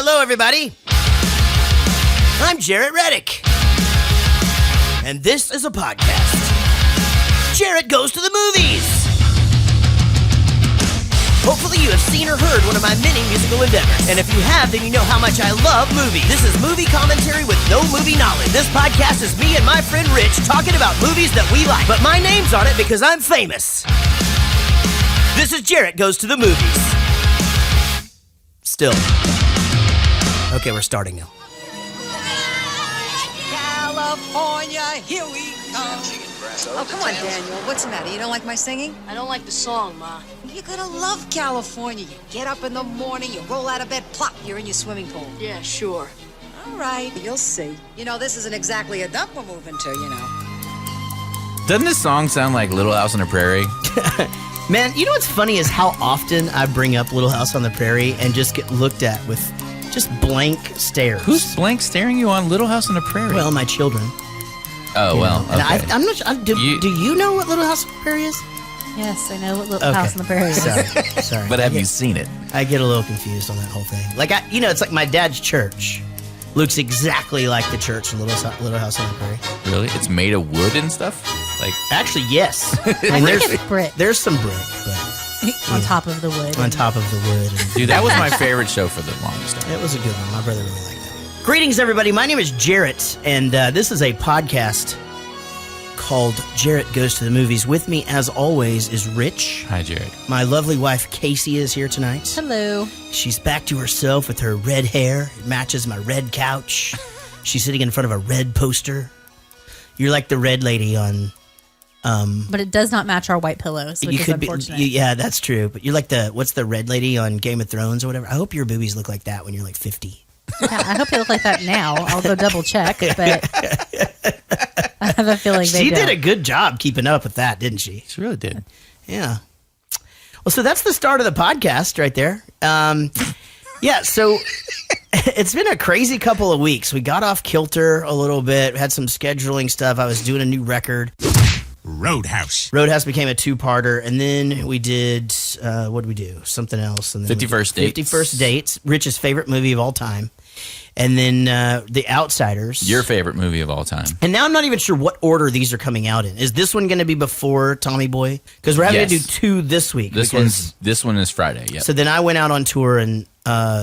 Hello, everybody. I'm Jaret Reddick. And this is a podcast. Jaret Goes to the Movies. Hopefully you have seen or heard one of my many musical endeavors. And if you have, then you know how much I love movies. This is movie commentary with no movie knowledge. This podcast is me and my friend Rich talking about movies that we like. But my name's on it because I'm famous. This is Jaret Goes to the Movies. Still. Okay, we're starting now. California, here we come. Oh, come on, Daniel. What's the matter? You don't like my singing? I don't like the song, Ma. You're gonna love California. You get up in the morning, you roll out of bed, plop, you're in your swimming pool. Yeah, sure. All right, you'll see. You know, this isn't exactly a dump we're moving to, you know. Doesn't this song sound like Little House on the Prairie? Man, you know what's funny is how often I bring up Little House on the Prairie and just get looked at with just blank stares. Who's blank staring you on Little House on the Prairie? Well, my children. Oh, well, okay. And I'm not. Do you know what Little House on the Prairie is? Yes, I know what Little House on the Prairie is. Sorry. But have you seen it? I get a little confused on that whole thing. Like, it's like my dad's church looks exactly like the church in Little House on the Prairie. Really? It's made of wood and stuff? Like, actually, yes. I think it's brick. There's some brick, but on top of the wood. On top of the wood. Dude, that was my favorite show for the longest time. It was a good one. My brother really liked that. Greetings, everybody. My name is Jaret, and this is a podcast called Jaret Goes to the Movies. With me, as always, is Rich. Hi, Jared. My lovely wife, Casey, is here tonight. Hello. She's back to herself with her red hair. It matches my red couch. She's sitting in front of a red poster. You're like the red lady on... but it does not match our white pillows, which is unfortunate. Yeah, that's true. But you're like what's the red lady on Game of Thrones or whatever? I hope your boobies look like that when you're like 50. Yeah, I hope they look like that now. I'll go double check, but I have a feeling she did a good job keeping up with that, didn't she? She really did. Yeah. Well, so that's the start of the podcast right there. Yeah, so it's been a crazy couple of weeks. We got off kilter a little bit, had some scheduling stuff. I was doing a new record. Roadhouse became a two-parter, and then we did, what did we do? Something else. And then 51st Dates. 51st Dates, Rich's favorite movie of all time. And then The Outsiders. Your favorite movie of all time. And now I'm not even sure what order these are coming out in. Is this one going to be before Tommy Boy? Because we're having to do two this week. This one is Friday, yeah. So then I went out on tour and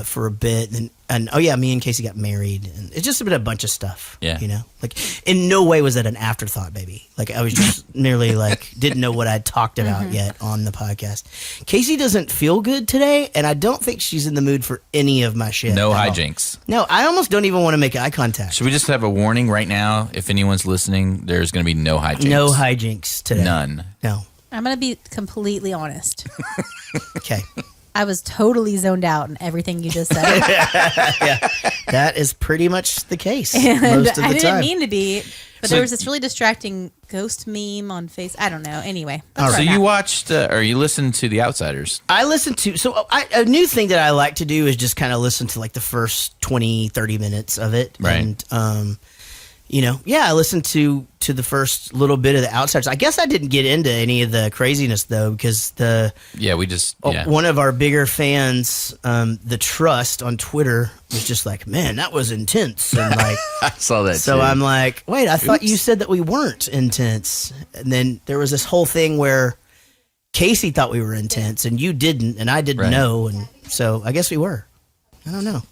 for a bit, and oh yeah, me and Casey got married, and it's just been a bunch of stuff. Yeah, you know, like in no way was that an afterthought, baby. Like I was just nearly like didn't know what I'd talked about yet on the podcast. Casey doesn't feel good today, and I don't think she's in the mood for any of my shit. No hijinks. No, I almost don't even want to make eye contact. Should we just have a warning right now? If anyone's listening, there's going to be no hijinks. No hijinks today. None. No. I'm going to be completely honest. Okay. I was totally zoned out in everything you just said. Yeah, that is pretty much the case and most of the time. I didn't mean to be, but there was this really distracting ghost meme on Facebook. I don't know. Anyway. So you watched or you listened to The Outsiders? I listened to, a new thing that I like to do is just kind of listen to like the first 20, 30 minutes of it. Right. And, I listened to the first little bit of The Outsiders. I guess I didn't get into any of the craziness though, because one of our bigger fans, The Trust on Twitter, was just like, man, that was intense. And like, I saw that. So too. I'm like, wait, I thought you said that we weren't intense. And then there was this whole thing where Casey thought we were intense and you didn't, and I didn't know. And so I guess we were. I don't know.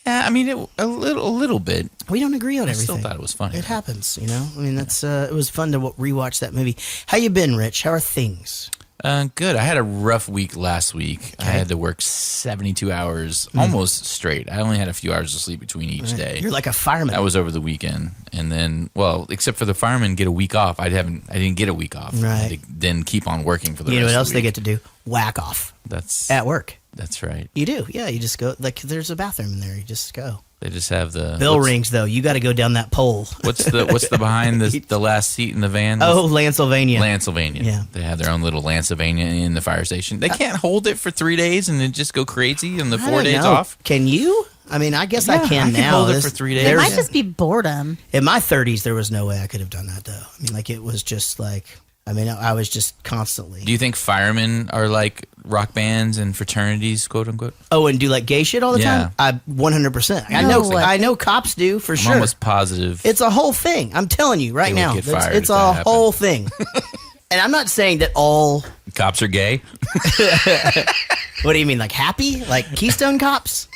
Yeah, I mean, a little bit. We don't agree on everything. I still thought it was funny. It happens, you know? I mean, that's it was fun to rewatch that movie. How you been, Rich? How are things? Good. I had a rough week last week. Okay. I had to work 72 hours almost straight. I only had a few hours of sleep between each day. You're like a fireman. That was over the weekend. And then, well, except for the firemen get a week off. I didn't get a week off. Right. I had to then keep on working for the rest of the week. You know what else they get to do? Whack off. That's at work. That's right. You do. Yeah, you just go. Like, there's a bathroom in there. You just go. They just have the bell rings though. You got to go down that pole. What's the behind the last seat in the van? Oh, Lansylvania. Yeah, they have their own little Lansylvania in the fire station. They can't hold it for 3 days and then just go crazy and the 4 days off. Can you? I mean, I guess I can now. Hold it for 3 days. It might just be boredom. In my 30s, there was no way I could have done that though. I mean, like it was just like I mean, I was just constantly. Do you think firemen are like rock bands and fraternities, quote unquote? Oh, and do like gay shit all the time? 100%. I know cops do for I'm sure. almost positive. It's a whole thing. I'm telling you right They will now. get fired It's if a that whole thing. And I'm not saying that all. Cops are gay? What do you mean, like happy? Like Keystone Cops?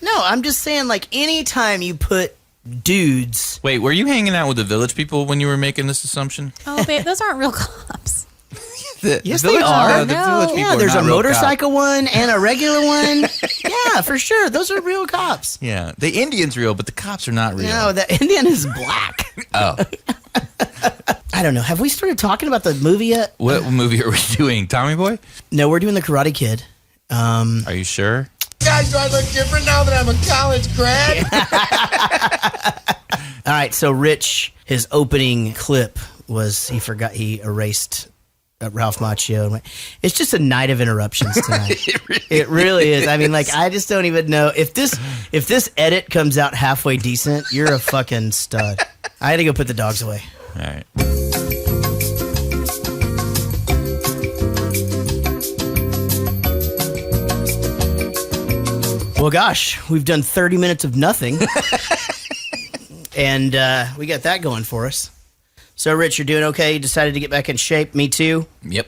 No, I'm just saying, like, anytime you put dudes. Wait, were you hanging out with the Village people when you were making this assumption? Oh, babe, those aren't real cops. Yes, they are. The No. Village people Yeah, are there's not a real motorcycle one and a regular one. Yeah, for sure. Those are real cops. cops. Yeah, the Indian's real, but the cops are not real. No, the Indian is black. Oh, I don't know. Have we started talking about the movie yet? what movie are we doing? Tommy Boy? No, we're doing The Karate Kid. Are you sure? Guys, do I look different now that I'm a college grad? All right, so Rich, his opening clip was he erased Ralph Macchio. It's just a night of interruptions tonight. It really is. I mean, like, I just don't even know if this edit comes out halfway decent. You're a fucking stud. I had to go put the dogs away. All right. Well, gosh, we've done 30 minutes of nothing. And we got that going for us. So, Rich, you're doing okay? You decided to get back in shape? Me too? Yep.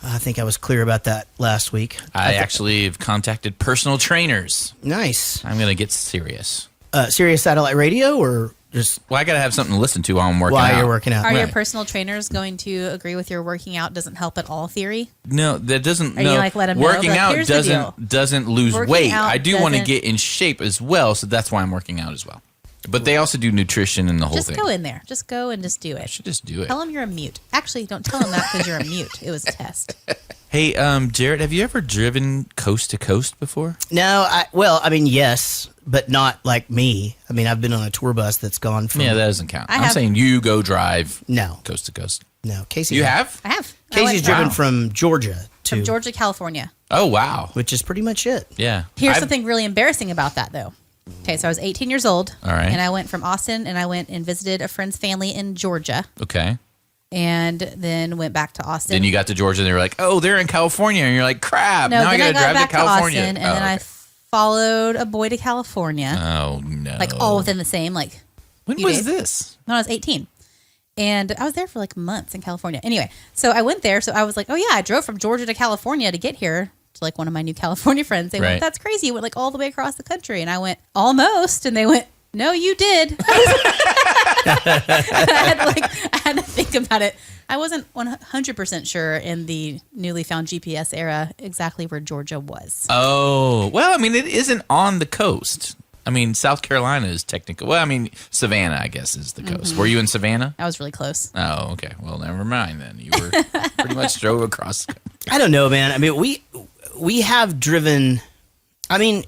I think I was clear about that last week. I actually have contacted personal trainers. Nice. I'm going to get serious. Sirius Satellite Radio or just Well, I got to have something to listen to while I'm working while out. you're working out? Are your Right. personal trainers going to agree with your working out doesn't help at all theory? No, that doesn't. Are you, like, let 'em know? working Like, out here's the deal. doesn't lose Working weight. out I do want to doesn't- get in shape as well, so that's why I'm working out as well. But they also do nutrition and the whole Just thing. go in there. Just go and just do I it. should just do it. Tell them you're a mute. Actually, don't tell them that because you're a mute. It was a test. Hey, Jared, have you ever driven coast to coast before? No, I mean, yes, but not like me. I mean, I've been on a tour bus that's gone from. Yeah, that doesn't count. I I'm have. saying you go drive No, coast to coast. no. Casey. You have? I have. I Casey's went driven Wow. from Georgia to from Georgia, California. Oh, wow. which is pretty much it. Yeah. Here's I've- something really embarrassing about that, though. Okay, so I was 18 years old. All right. And I went from Austin and I went and visited a friend's family in Georgia Okay. and then went back to Austin. Then you got to Georgia and they were like, oh, they're in California. And you're like, crap. No, now I then got to drive back to California. Austin, and oh, then I okay. followed a boy to California, Oh, no. like all within the same, like When few was days. this? when I was 18. And I was there for like months in California. Anyway, so I went there. So I was like, oh, yeah, I drove from Georgia to California to get here to like one of my new California friends. They Right. went, that's crazy. You went like all the way across the country. And I went, almost. And they went, no, you did. I had to think about it. I wasn't 100% sure in the newly found GPS era exactly where Georgia was. Oh, well, I mean, it isn't on the coast. I mean, South Carolina is technically, well, I mean, Savannah, I guess, is the coast. Mm-hmm. Were you in Savannah? I was really close. Oh, okay. Well, never mind then. You were pretty much drove across. I don't know, man. I mean, we have driven. I mean,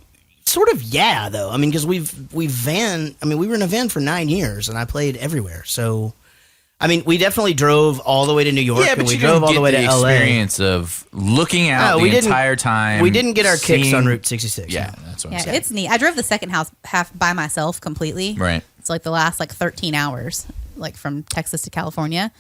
sort of, yeah, though. I mean, because we've van. I mean, we were in a van for 9 years, and I played everywhere. So, I mean, we definitely drove all the way to New York, Yeah, and but we you drove didn't all the get way to the LA. experience of looking out No, we the didn't- entire time. We didn't get our kicks seeing- on Route 66. Yeah, no. that's what Yeah, I'm saying. it's neat. I drove the second half by myself completely. Right. It's like the last like 13 hours, like from Texas to California.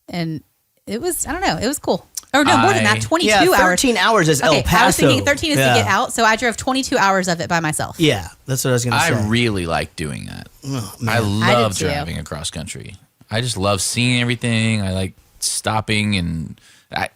And it was, I don't know, it was cool. Or no, more than that, 22 Yeah, hours. 13 hours is Okay, El Paso. I was thinking 13 is Yeah. to get out, so I drove 22 hours of it by myself. Yeah, that's what I was going to I say. really like doing that. Oh, I man. love too. driving across country. I just love seeing everything. I like stopping and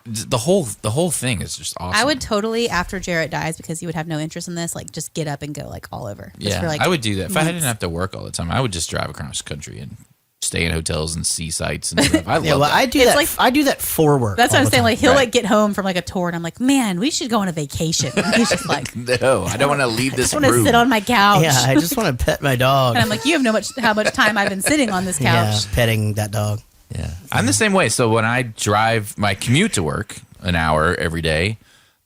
the whole thing is just awesome. I would totally, after Jaret dies, because he would have no interest in this, like just get up and go like all over. Just Yeah, for, like, I would do that. If I months. didn't have to work all the time, I would just drive across country and stay in hotels and see sights and stuff. I love Yeah, well, that. I do It's that. like- I do that for work. That's all what I'm the saying. time. Like he'll Right. like get home from like a tour, and I'm like, man, we should go on a vacation. And he's just like, No, I don't want to leave I this just want to room. sit on my couch. Yeah, I just want to pet my dog. And I'm like, you have how much time I've been sitting on this Yeah, couch. petting that dog. Yeah. I'm the same way. So when I drive my commute to work an hour every day,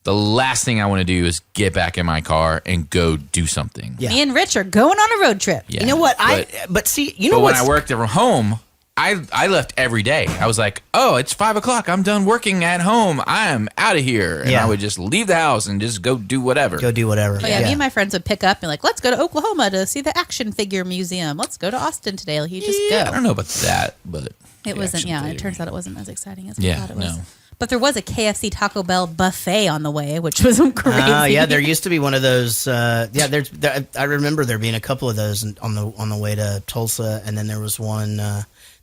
the last thing I want to do is get back in my car and go do something. Yeah. Me and Rich are going on a road trip. Yeah. You know what? But But see, you know when what? I worked from home, I left every day. I was like, oh, it's 5 o'clock. I'm done working at home. I'm out of here. And Yeah. I would just leave the house and just go do whatever. Go do whatever. Oh, yeah, me and my friends would pick up and be like, let's go to Oklahoma to see the action figure museum. Let's go to Austin today. Like, you just I go. don't know about that, but It wasn't, action yeah, figure. it turns out it wasn't as exciting as we Yeah, thought it was. no. But there was a KFC Taco Bell buffet on the way, which was crazy. Oh yeah, there used to be one of those. I remember there being a couple of those on the way to Tulsa, and then there was one.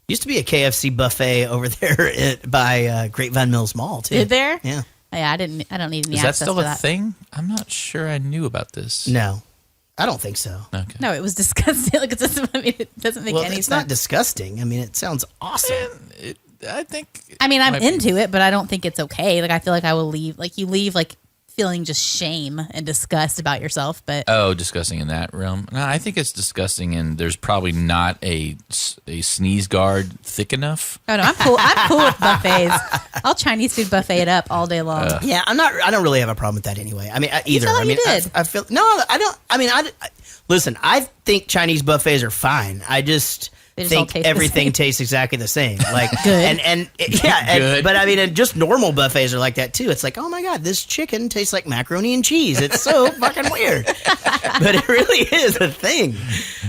Used to be a KFC buffet over there by Grapevine Mills Mall too. Did there? Yeah. Oh, yeah, I don't need any Is that access still to a that. thing? I'm not sure I knew about this. No, I don't think so. Okay. No, it was disgusting. Like, it doesn't make Well, any it's sense. not disgusting. I mean, it sounds awesome. I think. I mean, I'm might be- into it, but I don't think it's okay. Like, I feel like I will leave. Like, you leave like feeling just shame and disgust about yourself. But Oh, disgusting in that realm. No, I think it's disgusting, and there's probably not a sneeze guard thick enough. oh no, I'm cool. I'm cool with buffets. I'll Chinese food buffet it up all day long. Yeah, I'm not. I don't really have a problem with that anyway. I mean, either. felt like I mean, you did. I feel no. I don't. I mean, listen. I think Chinese buffets are fine. I just They just all think taste the everything same. tastes exactly the same. Like Good. and but I mean, and just normal buffets are like that too. It's like, oh my god, this chicken tastes like macaroni and cheese. It's so fucking weird, but it really is a thing.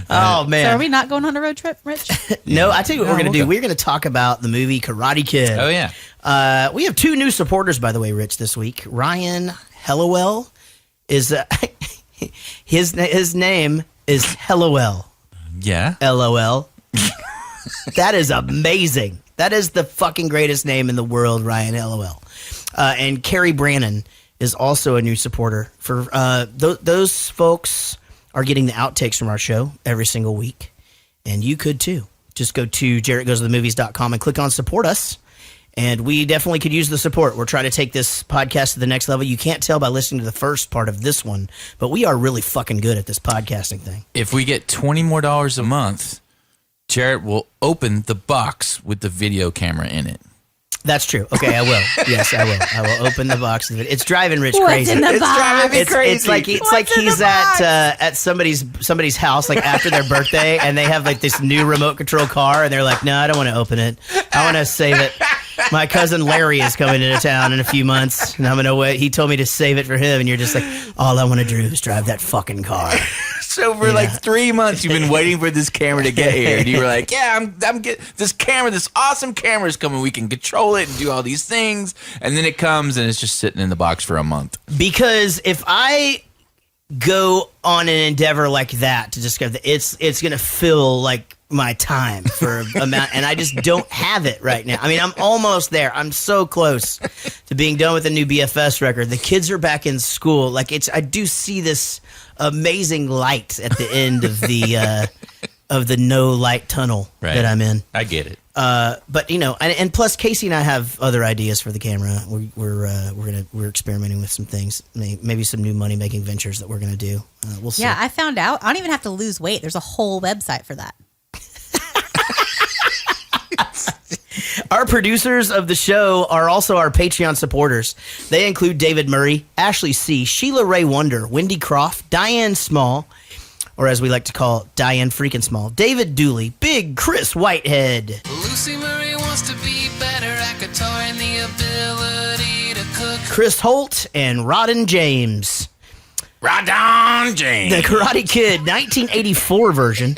Oh man. So are we not going on a road trip, Rich? No, I tell you what No, we're going to we'll do. go. We're going to talk about the movie Karate Kid. Oh yeah. We have 2 new supporters, by the way, Rich, this week. Ryan Hellowell is his name is Hellowell. Yeah. LOL. That is amazing. That is the fucking greatest name in the world, Ryan LOL. And Carrie Brannon is also a new supporter. For those folks are getting the outtakes from our show every single week, and you could too. Just go to JaretGoesToTheMovies.com and click on Support Us. And we definitely could use the support. We're trying to take this podcast to the next level. You can't tell by listening to the first part of this one, but we are really fucking good at this podcasting thing. If we get $20 more a month, Jaret will open the box with the video camera in it. That's true. Okay, I will. Yes, I will. I will open the box. It's driving Rich What's crazy. in the It's box? driving me It's crazy. like he's at somebody's house like after their birthday, and they have like this new remote control car, and they're like, no, I don't want to open it. I want to save it. My cousin Larry is coming into town in a few months, and I'm gonna wait. He told me to save it for him, and you're just like, all I want to do is drive that fucking car. So for like 3 months, you've been waiting for this camera to get here, and you were like, "Yeah, I'm getting this camera. This awesome camera is coming. We can control it and do all these things." And then it comes, and it's just sitting in the box for a month. Because if I go on an endeavor like that to discover that it's gonna fill like my time for amount, and I just don't have it right now. I mean, I'm almost there. I'm so close to being done with the new BFS record. The kids are back in school. Like I do see this amazing light at the end of the no light tunnel Right. that I'm in. I get it. But you know, and plus Casey and I have other ideas for the camera. We're experimenting with some things, maybe some new money making ventures that we're gonna do. We'll see. Yeah, I found out. I don't even have to lose weight. There's a whole website for that. Our producers of the show are also our Patreon supporters. They include David Murray, Ashley C., Sheila Ray Wonder, Wendy Croft, Diane Small, or as we like to call Diane freaking Small, David Dooley, Big Chris Whitehead, Lucy Marie wants to be better at guitar and the ability to cook. Chris Holt, and Rodden James. Rodon James. The Karate Kid 1984 version.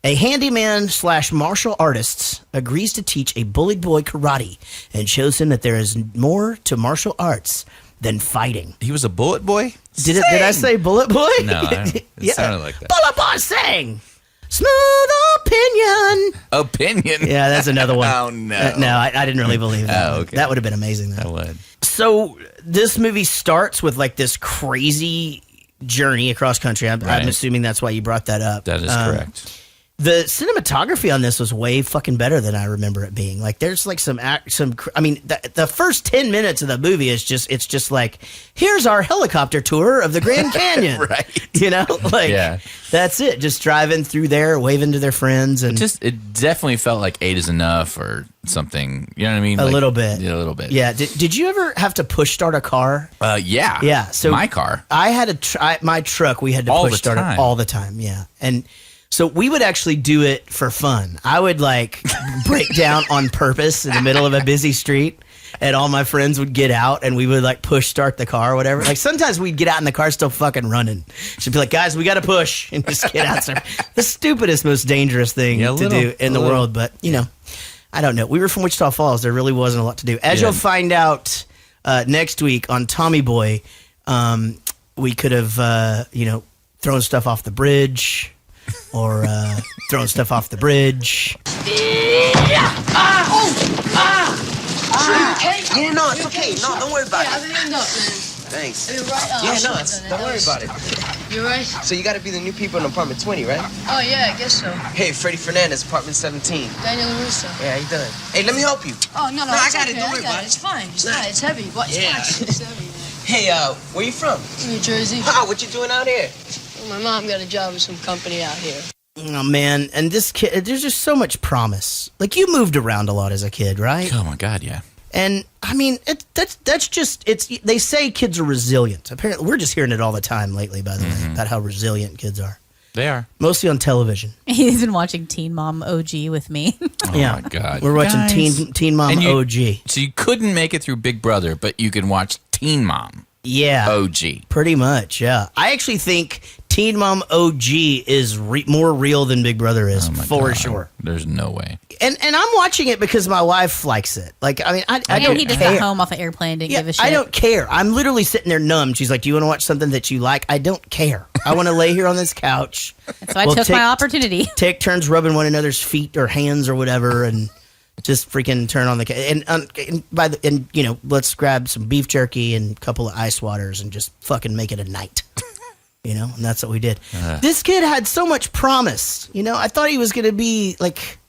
A handyman / martial artist agrees to teach a bullied boy karate and shows him that there is more to martial arts than fighting. He was a bullet boy. Did I say bullet boy? No, it sounded like that. Bullet boy sing. Smooth opinion. Opinion. Yeah, that's another one. Oh, no. No, I didn't really believe that. Oh, one. okay. That would have been amazing I though. would. So this movie starts with like this crazy journey across country. I'm Right. assuming that's why you brought that up. That is correct. The cinematography on this was way fucking better than I remember it being. Like, there's like I mean, the first 10 minutes of the movie is just like, here's our helicopter tour of the Grand Canyon. Right. You know, like, Yeah. that's it. Just driving through there, waving to their friends, and It definitely felt like 8 is enough or something. You know what I mean? a Like, little bit. Yeah, a little bit. Yeah. Did you ever have to push start a car? Yeah. Yeah. So my car. I had my truck. We had to All push the start it time. all the time. Yeah. And So we would actually do it for fun. I would like break down on purpose in the middle of a busy street, and all my friends would get out, and we would like push start the car or whatever. Like sometimes we'd get out and the car's still fucking running. She'd be like, guys, we got to push, and just get out. So the stupidest, most dangerous thing to do in the world. But, you know, I don't know. We were from Wichita Falls. There really wasn't a lot to do. As you'll find out next week on Tommy Boy, we could have, you know, thrown stuff off the bridge or thrown stuff off the bridge. Yeah, no, it's okay. No, don't worry about it. How's it end up, man? Thanks. You're right. Yeah, no, don't worry about it. You're right. So you got to be the new people in apartment 20, right? Oh, yeah, I guess so. Hey, Freddie Fernandez, apartment 17. Daniel LaRusso. Yeah, how you doing? Hey, let me help you. Oh, no, No, I it's got it. okay. Don't worry about it. It's fine. It's fine. It's heavy. What? It's Yeah. fine. It's heavy, man. Hey, where you from? New Jersey. Ah, what you doing out here? Well, my mom got a job with some company out here. Oh, man. And this kid, there's just so much promise. Like, you moved around a lot as a kid, right? Oh my God, yeah. And I mean, that's just they say kids are resilient. Apparently, we're just hearing it all the time lately, by the way, about how resilient kids are. They are. Mostly on television. He's been watching Teen Mom OG with me. Oh Yeah. my God. We're watching Guys. Teen Mom And you- OG. So you couldn't make it through Big Brother, but you can watch Teen Mom Yeah. OG. Pretty much, yeah. I actually think Teen Mom OG is more real than Big Brother is, Oh my for God. sure. There's no way. And I'm watching it because my wife likes it. Like, I mean, I And don't he just care. got home off an airplane, didn't give a shit. I don't care. I'm literally sitting there numb. She's like, "Do you want to watch something that you like?" I don't care. I want to lay here on this couch. So I We'll took my opportunity. Take turns rubbing one another's feet or hands or whatever, and just freaking turn on the and you know, let's grab some beef jerky and a couple of ice waters and just fucking make it a night. You know, and that's what we did. This kid had so much promise. You know, I thought he was going to be like.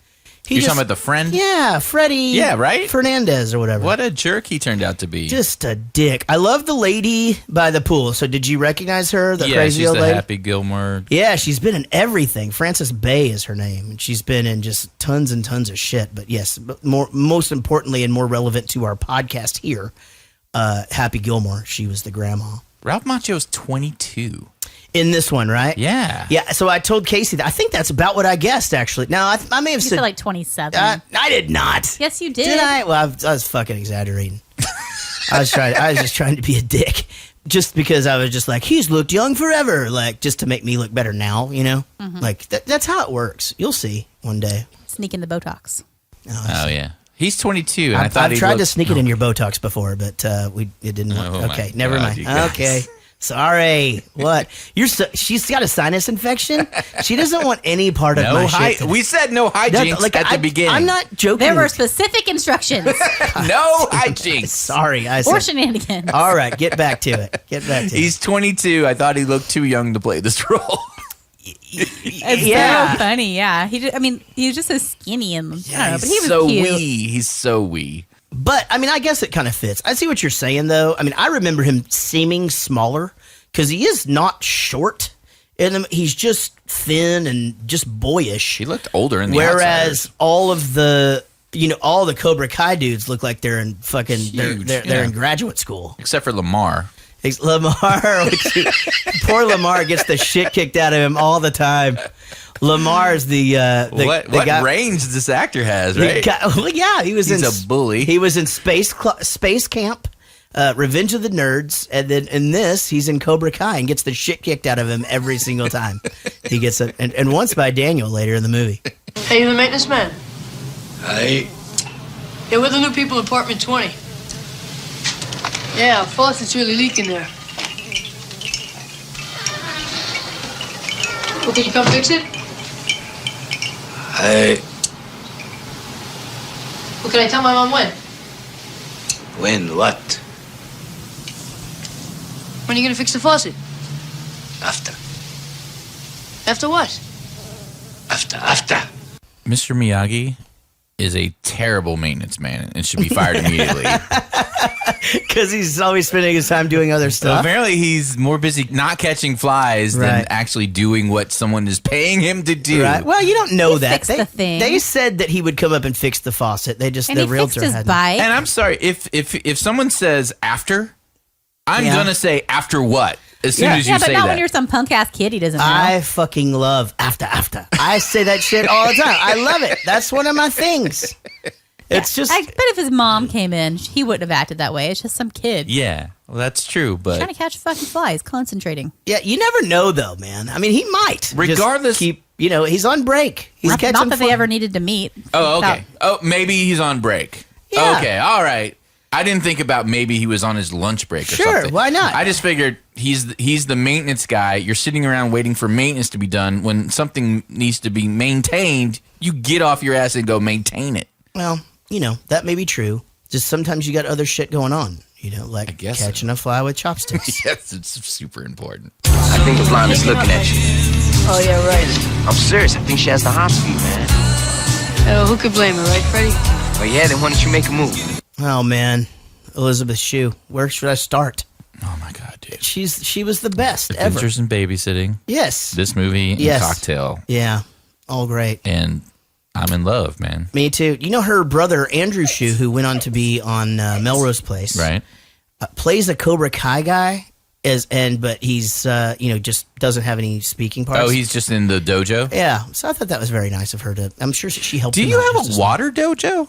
You're talking about the friend? Yeah, Freddie. Yeah, right? Fernandez or whatever. What a jerk he turned out to be. Just a dick. I love the lady by the pool. So did you recognize her? The yeah, crazy she's old the lady? Happy Gilmore. Yeah, she's been in everything. Frances Bay is her name. And she's been in just tons and tons of shit. But yes, most importantly and more relevant to our podcast here, Happy Gilmore. She was the grandma. Ralph Macchio's 22. In this one, right? Yeah. Yeah, so I told Casey that. I think that's about what I guessed, actually. Now, I may have You said... said like 27. I did not. Yes, you did. Did I? Well, I was fucking exaggerating. I was just trying to be a dick. Just because I was just like, he's looked young forever. Like, just to make me look better now, you know? Like, that's how it works. You'll see one day. Sneak in the Botox. Oh, yeah. He's 22, and I thought I've he tried to looked- sneak it in your Botox before, but it didn't work. Oh, my Okay, never God, mind. you guys. Okay. Sorry. What? She's got a sinus infection? She doesn't want any part of my shit. We said no hijinks at the beginning. I'm not joking. There were specific instructions No hijinks. Sorry. I or said, shenanigans. all right, get back to it. Get back to He's 22. I thought he looked too young to play this role. It's Yeah. so funny. Yeah, he was just so skinny and I don't know, but he was so cute. wee. He's so wee. But, I mean, I guess it kind of fits. I see what you're saying, though. I mean, I remember him seeming smaller because he is not short. And he's just thin and just boyish. He looked older in the Whereas all of the, all the Cobra Kai dudes look like they're in fucking, Huge, they're yeah. in graduate school. except for Lamar. Lamar, poor Lamar gets the shit kicked out of him all the time. Lamar's the What guy, range this actor has, the right? guy- well, yeah, he was He's in a bully. He was in Space Camp, Revenge of the Nerds, and then in this, he's in Cobra Kai and gets the shit kicked out of him every single time. He gets it, and once by Daniel later in the movie. Hey, you the maintenance man? Hey, Yeah, we're the new people in apartment 20. Yeah, faucet's really leaking there. Well, can you come fix it? hey, Well, can I tell my mom when? when, what? When are you gonna fix the faucet? After, After what? after. Mr. Miyagi is a terrible maintenance man and should be fired immediately. Because he's always spending his time doing other So stuff. apparently he's more busy not catching flies than Right. actually doing what someone is paying him to do. Right. Well, you don't know He that. fixed the thing. They said that he would come up and fix the faucet. They just And the he realtor fixed his hadn't. bike. And I'm sorry, if someone says after, I'm Yeah. gonna say after what? as soon as you Yeah, but say not that. when you're some punk ass kid he doesn't know. I fucking love after. I say that shit all the time. I love it. That's one of my things. It's just. I bet if his mom came in, he wouldn't have acted that way. It's just some kid Yeah, well, that's true. But trying to catch fucking flies, concentrating. Yeah, you never know though, man. I mean, he might. Regardless- Just keep, he's on break. He's Not catching that they ever needed to meet. oh, okay. Without- Oh, maybe he's on break. Yeah. Okay, all right. I didn't think about maybe he was on his lunch break or Sure, something. why not? I just figured he's the maintenance guy. You're sitting around waiting for maintenance to be done. When something needs to be maintained, you get off your ass and go maintain it. Well, that may be true. Just sometimes you got other shit going on. Like guess so. catching a fly with chopsticks. Yes, it's super important. I think the blonde is looking at you. Oh, yeah, right. I'm serious. I think she has the hot speed, man. Oh, who could blame her, right, Freddie? But yeah, then why don't you make a move? Oh man, Elizabeth Shue. Where should I start? Oh my god, dude. She was the best ever. Adventures in Babysitting. Yes. This movie and Yes. Cocktail. Yeah. All great. And I'm in love, man. Me too. Her brother Andrew Shue, who went on to be on Melrose Place, Right? plays a Cobra Kai guy. But he's just doesn't have any speaking parts. Oh, he's just in the dojo? Yeah. So I thought that was very nice of her to. I'm sure she helped. Do him you out have just a as water dojo?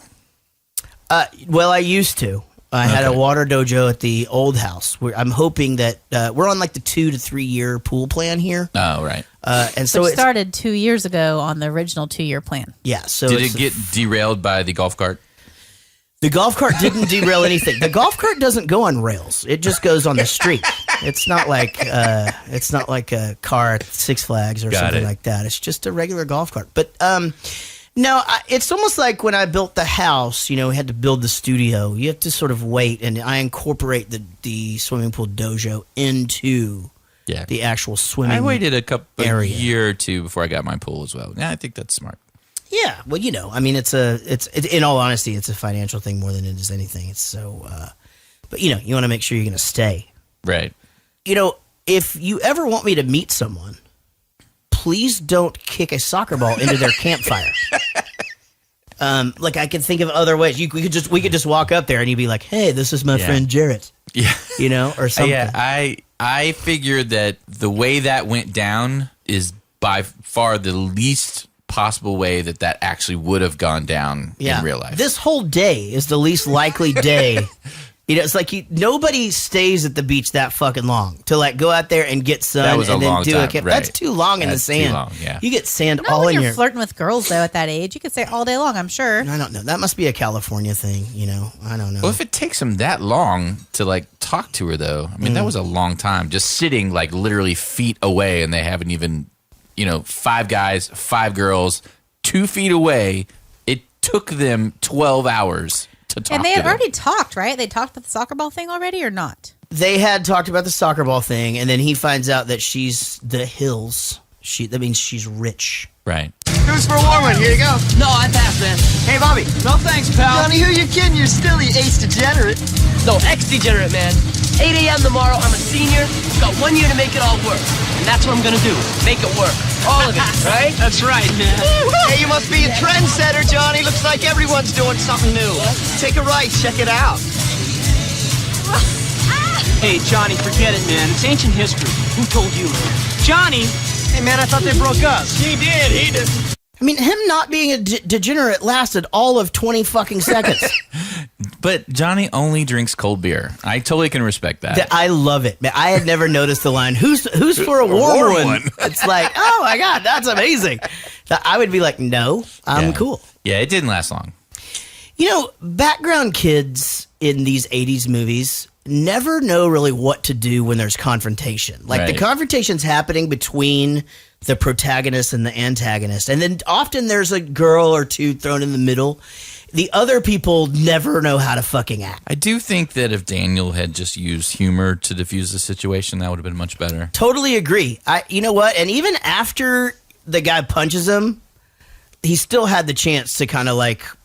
Well, I used to. I had a Okay. water dojo at the old house. I'm hoping that we're on like the 2 to 3 year pool plan here, Oh, right. and so Which it's, started 2 years ago on the original 2-year plan. yeah. So Did it's it get derailed by the golf cart? the golf cart didn't derail anything. The golf cart doesn't go on rails; it just goes on the street. It's not like a car at Six Flags or Got something it. like that. It's just a regular golf cart. But no, it's almost like when I built the house. We had to build the studio. You have to sort of wait, and I incorporate the swimming pool dojo into Yeah. the actual swimming. I waited a area. year or two before I got my pool as well. Yeah, I think that's smart. Yeah, well, I mean, it's in all honesty, it's a financial thing more than it is anything. It's so, but you want to make sure you're going to stay. Right. If you ever want me to meet someone, please don't kick a soccer ball into their campfire. Like I can think of other ways. We could just walk up there and you'd be like, "Hey, this is my Yeah. friend Jaret," Yeah. or something. Yeah, I figured that the way that went down is by far the least possible way that actually would have gone down in real life. This whole day is the least likely day. It's like nobody stays at the beach that fucking long to like go out there and get sun That was a and then long do time, a camp. right. That's too long in the That's too sand. long, yeah. You get sand Not all when in you're your. flirting with girls, though, at that age. You could say all day long, I'm sure. I don't know. That must be a California thing. I don't know. Well, if it takes them that long to like talk to her, though, I mean, that was a long time just sitting like literally feet away, and they haven't even, 5 guys, 5 girls, 2 feet away. It took them 12 hours to talk. And they to had them. already talked, right? They talked about the soccer ball thing already or not? They had talked about the soccer ball thing, and then he finds out that she's the hills. That means she's rich. Right. Who's for a warm one? Here you go. No, I passed, man. Hey, Bobby. No thanks, pal. Johnny, who you kidding? You're still the ace degenerate. No, ex-degenerate, man. 8 a.m. tomorrow, I'm a senior. Got 1 year to make it all work. And that's what I'm gonna do. Make it work. All of it, right? That's right, man. Hey, you must be a trendsetter, Johnny. Looks like everyone's doing something new. Take a right, check it out. Hey, Johnny, forget it, man. It's ancient history. Who told you, man? Johnny! Hey, man, I thought they broke up. He did. I mean, him not being a degenerate lasted all of 20 fucking seconds. But Johnny only drinks cold beer. I totally can respect that. I love it. Man, I had never noticed the line, who's for a warm one? It's like, oh my God, that's amazing. I would be like, no, I'm Yeah. cool. Yeah, it didn't last long. Background kids in these 80s movies never know really what to do when there's confrontation. Like the Right. confrontation's happening between the protagonist and the antagonist. And then often there's a girl or two thrown in the middle. The other people never know how to fucking act. I do think that if Daniel had just used humor to diffuse the situation, that would have been much better. Totally agree. You know what? And even after the guy punches him, he still had the chance to kind of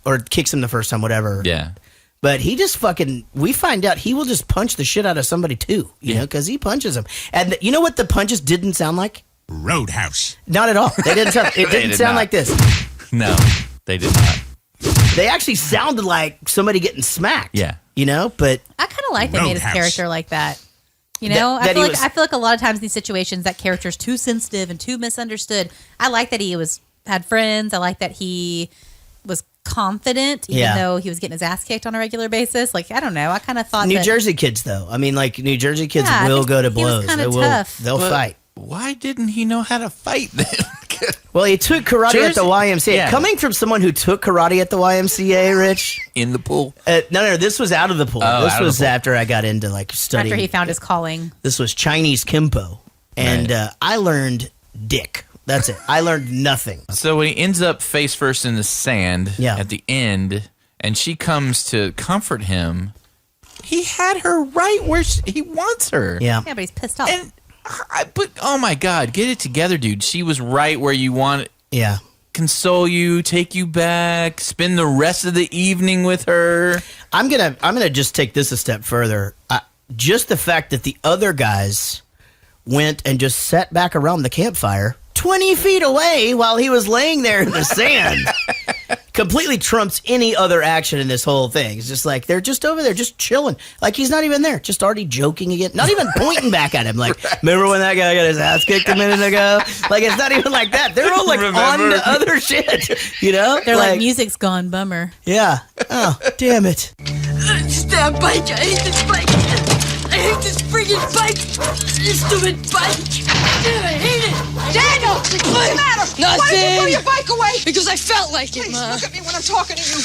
or kicks him the first time, whatever. Yeah. But he just we find out he will just punch the shit out of somebody too, you know, because he punches him. And you know what the punches didn't sound like? Roadhouse. Not at all. They didn't sound, it didn't did sound not. like this. No, they did not. They actually sounded like somebody getting smacked. Yeah. You know, but I kind of like they made his Roadhouse. character like that. You know, That he was- I feel like a lot of times in these situations that character's too sensitive and too misunderstood. I like that he had friends. I like that he was confident, even though he was getting his ass kicked on a regular basis. Like, I don't know. I kind of thought New Jersey kids, though. I mean, like, New Jersey kids Yeah, I will think go to he was blows. kinda They will. tough. They'll fight. Why didn't he know how to fight then? Well, he took karate at the Jersey- YMCA. Yeah. Coming from someone who took karate at the YMCA, Rich. In the pool? No, this was out of the pool. Oh, This out of was the pool. after I got into like studying. after he found his calling. This was Chinese Kempo. And Right. I learned dick. That's it. I learned nothing. So when he ends up face first in the sand Yeah. at the end, and she comes to comfort him, he had her right where he wants her. Yeah. Yeah, but he's pissed off. And but oh my God, get it together, dude. She was right where you want it. Yeah. Console you, take you back, spend the rest of the evening with her. I'm gonna just take this a step further. Just the fact that the other guys went and just sat back around the campfire 20 feet away while he was laying there in the sand completely trumps any other action in this whole thing. It's just like they're just over there, just chilling. Like he's not even there, just already joking again, not even pointing back at him. Like, remember when that guy got his ass kicked a minute ago? Like, it's not even like that. They're all like on to other shit, you know? They're like, music's gone, bummer. Yeah. Oh, damn it. This damn bike. I hate this bike. I hate this friggin' bike. This stupid bike. Damn, I hate it. Daniel, what's the matter? Nothing. Why did you throw your bike away? Because I felt like it, Please Ma. look at me when I'm talking to you.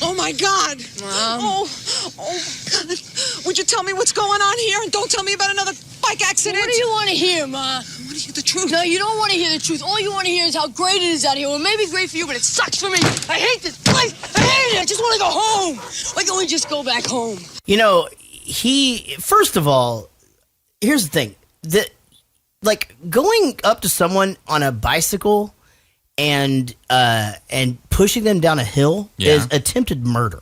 Oh my God. Mom. Oh God. Would you tell me what's going on here and don't tell me about another bike accident? What do you want to hear, Ma? I want to hear the truth. No, you don't want to hear the truth. All you want to hear is how great it is out here. Well, it may be great for you, but it sucks for me. I hate this place. I hate it. I just want to go home. Why can't we just go back home? You know, first of all, here's the thing. Like going up to someone on a bicycle and pushing them down a hill is attempted murder.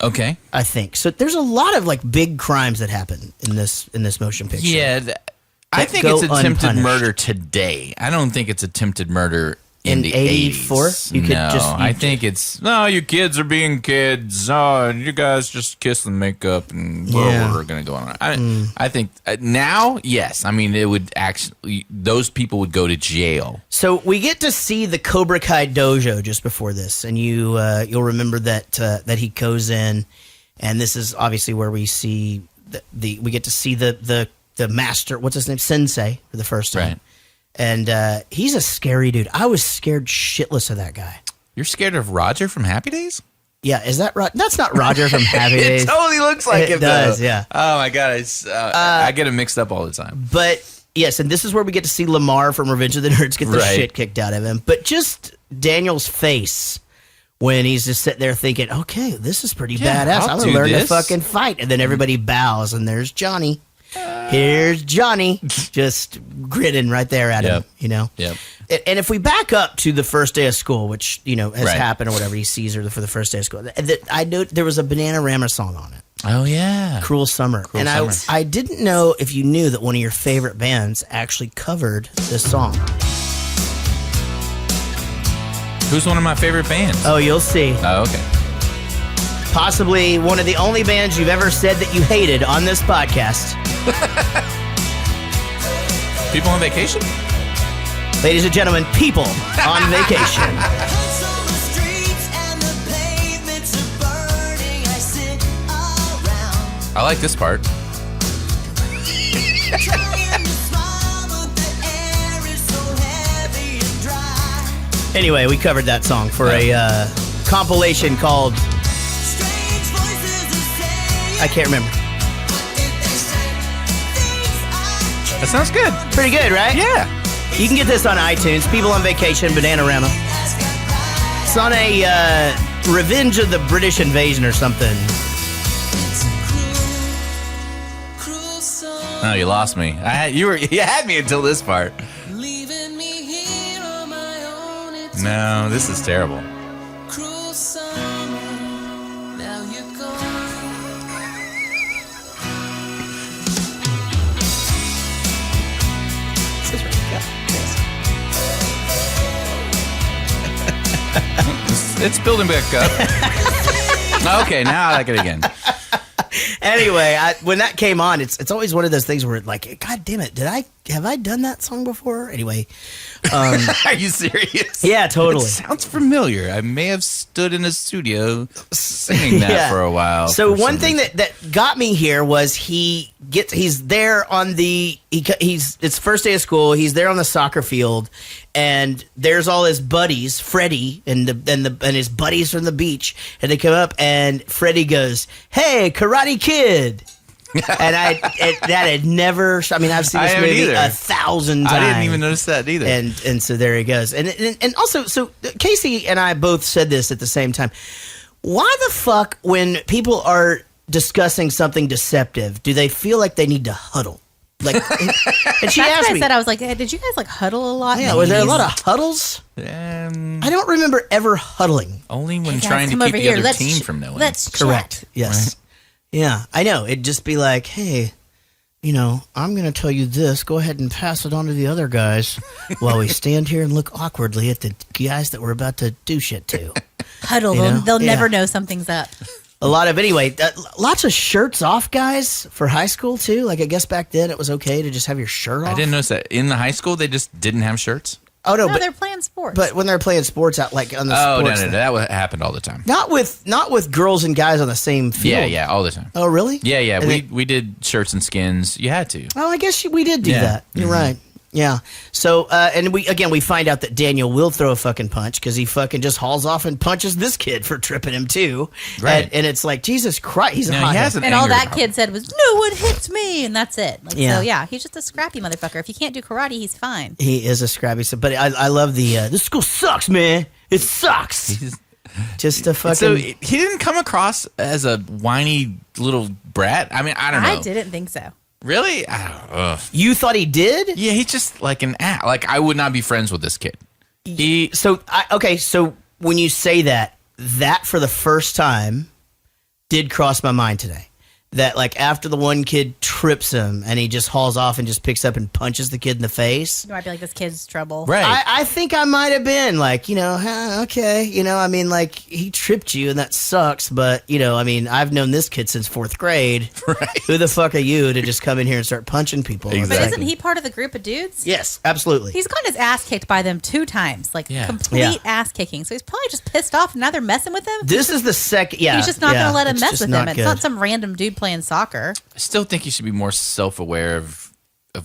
Okay. I think. So there's a lot of like big crimes that happen in this motion picture. Yeah, I think go it's attempted unpunished. murder today. I don't think it's attempted murder in the 84? 80s. You could no, just- I think it's you kids are being kids. Oh, you guys just kiss and make up and Yeah. we're gonna go on. I think now, yes. I mean, it would actually those people would go to jail. So we get to see the Cobra Kai dojo just before this, and you'll remember that he goes in, and this is obviously where we see we get to see the master. What's his name? Sensei for the first time. Right. And he's a scary dude. I was scared shitless of that guy. You're scared of Roger from Happy Days? Yeah, is that right? That's not Roger from Happy Days. It totally looks like It does, yeah. Oh my God, I get them mixed up all the time. But yes, and this is where we get to see Lamar from Revenge of the Nerds get the Right. shit kicked out of him. But just Daniel's face when he's just sitting there thinking, okay, this is pretty Yeah, badass. I'll I'm do going to learn to this. fucking fight. And then everybody bows, and there's Johnny. Here's Johnny just grinning right there at him, Yep. you know? Yep. And if we back up to the first day of school, which, you know, has Right. happened or whatever, he sees her for the first day of school. I know there was a Bananarama song on it. Oh yeah. Cruel Summer. Cruel and Summer. I didn't know if you knew that one of your favorite bands actually covered this song. Who's one of my favorite bands? Oh, you'll see. Oh, okay. Possibly one of the only bands you've ever said that you hated on this podcast. People on Vacation? Ladies and gentlemen, People on Vacation. I like this part. Anyway, we covered that song for a compilation called... I can't remember. That sounds good. Pretty good, right? Yeah. You can get this on iTunes. People on Vacation, Bananarama. It's on a Revenge of the British Invasion or something. Oh, you lost me. You had me until this part. No, this is terrible. It's building back up. Okay, now I like it again. Anyway, when that came on, it's always one of those things where like, God damn it, have I done that song before? Anyway, Are you serious? Yeah, totally. It sounds familiar. I may have stood in a studio singing that for a while. So one thing that got me here was he's there on it's first day of school. He's there on the soccer field, and there's all his buddies, Freddie and his buddies from the beach, and they come up, and Freddie goes, "Hey, Karate Kid." And that had never. I mean, I've seen this movie 1,000 times. I didn't even notice that either. And so there he goes. And also, so Casey and I both said this at the same time. Why the fuck, when people are discussing something deceptive, do they feel like they need to huddle? Like, and she asked me. I was like, hey, did you guys like huddle a lot? Yeah, was there a lot of huddles? I don't remember ever huddling. Only when trying to keep the other team from knowing. Let's correct. Chat. Yes. Right. Yeah, I know. It'd just be like, hey, I'm going to tell you this. Go ahead and pass it on to the other guys while we stand here and look awkwardly at the guys that we're about to do shit to. Huddle. They'll never know something's up. A lot of, lots of shirts off guys for high school, too. Like, I guess back then it was okay to just have your shirt off. I didn't notice that. In the high school, they just didn't have shirts? Oh, no, they're playing sports. But when they're playing sports out, like on the sports. No, that happened all the time. Not with girls and guys on the same field. Yeah, all the time. Oh, really? Yeah. We did shirts and skins. You had to. Oh, I guess we did do that. You're right. Yeah. So, and we find out that Daniel will throw a fucking punch because he fucking just hauls off and punches this kid for tripping him too. Right. And it's like, Jesus Christ, he's a hothead. And all that kid said was, "No one hits me," and that's it. So yeah, he's just a scrappy motherfucker. If you can't do karate, he's fine. He is a scrappy. But I love this school sucks, man. It sucks. Just a fucking. So he didn't come across as a whiny little brat. I mean, I don't know. I didn't think so. Really? You thought he did? Yeah, he's just like an ass. Like, I would not be friends with this kid. So when you say that for the first time did cross my mind today. That, like, after the one kid trips him and he just hauls off and just picks up and punches the kid in the face. You might be like, this kid's trouble. Right. I think I might have been like, okay. I mean, like, he tripped you and that sucks. But, I mean, I've known this kid since 4th grade. Right. Who the fuck are you to just come in here and start punching people? Exactly. But isn't he part of the group of dudes? Yes, absolutely. He's gotten his ass kicked by them 2 times. Like, complete ass kicking. So he's probably just pissed off and now they're messing with him. This is the second, He's just not going to let him mess with him. It's good. not some random dude playing soccer. I still think you should be more self-aware of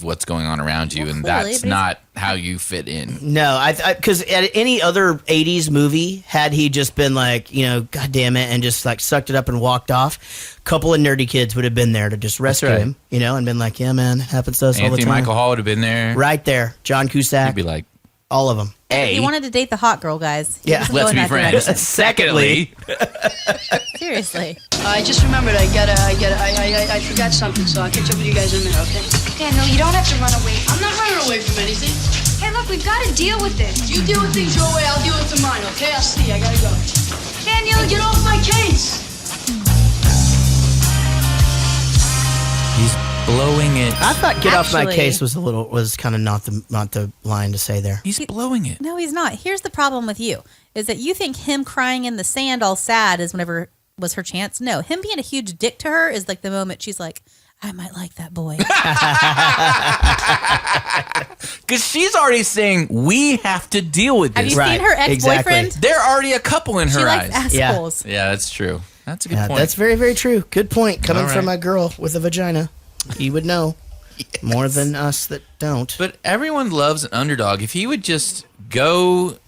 what's going on around you, and clearly, that's not how you fit in. No, because at any other 80s movie, had he just been like, God damn it, and just like sucked it up and walked off, a couple of nerdy kids would have been there to just rescue him, and been like, yeah, man, happens to us all the Anthony time. Michael Hall would have been there. Right there. John Cusack. He'd be like, all of them. He wanted to date the hot girl, guys. Yeah, let's be friends. Secondly. Seriously. I just remembered I forgot something, so I'll catch up with you guys in a minute, okay? Daniel, you don't have to run away. I'm not running away from anything. Hey, look, we've got to deal with this. You deal with things your way, I'll deal with them mine, okay? I'll see you. I gotta go. Daniel, Get off my case! he's blowing it. I thought "get off my Actually- case" was kind of not the line to say there. He's blowing it. No, he's not. Here's the problem with you, is that you think him crying in the sand all sad is whenever was her chance. No, him being a huge dick to her is like the moment she's like, I might like that boy. Because she's already saying, we have to deal with Have this. you seen her ex-boyfriend? Exactly. They're already a couple in her She eyes. likes assholes. Yeah, that's true. That's a good Yeah, point. that's very, very true. Good point. Coming All right. from a girl with a vagina, he would know more than us that don't. But everyone loves an underdog. If he would just go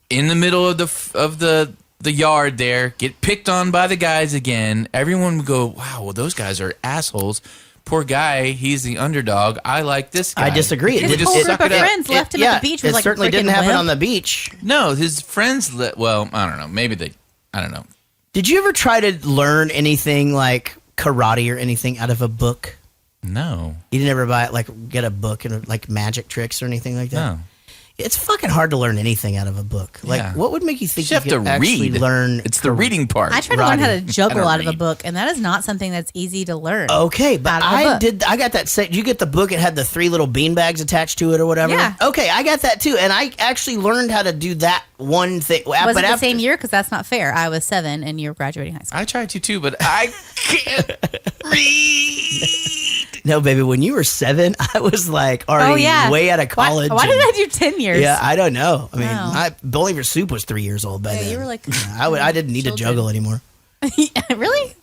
in the middle of the yard there, get picked on by the guys again, everyone would go, wow, well, those guys are assholes. Poor guy, he's the underdog. I like this guy. I disagree. His whole group of friends left him at the beach with It like certainly a didn't freaking happen wimp. on the beach. No, his friends, well, I don't know. Maybe I don't know. Did you ever try to learn anything like karate or anything out of a book? No. You didn't ever get a book and like magic tricks or anything like that? No. It's fucking hard to learn anything out of a book. Like, Yeah. what would make you think You have you to could actually read. learn? It's the reading part. I try to learn how to I juggle don't out of a read. book, and that is not something that's easy to learn. Okay, but out of a book. I got that set. You get the book, it had the 3 little bean bags attached to it or whatever. Yeah. Okay, I got that too. And I actually learned how to do that one thing. Was it the same year? Because that's not fair. I was 7 and you were graduating high school. I tried to too, but I can't read. No, baby, when you were 7, I was like already way out of college. Why did I do 10 years? Yeah, I don't know. I mean, Wow. Bowling for Soup was 3 years old by then. you were like, I didn't need to juggle anymore. Really?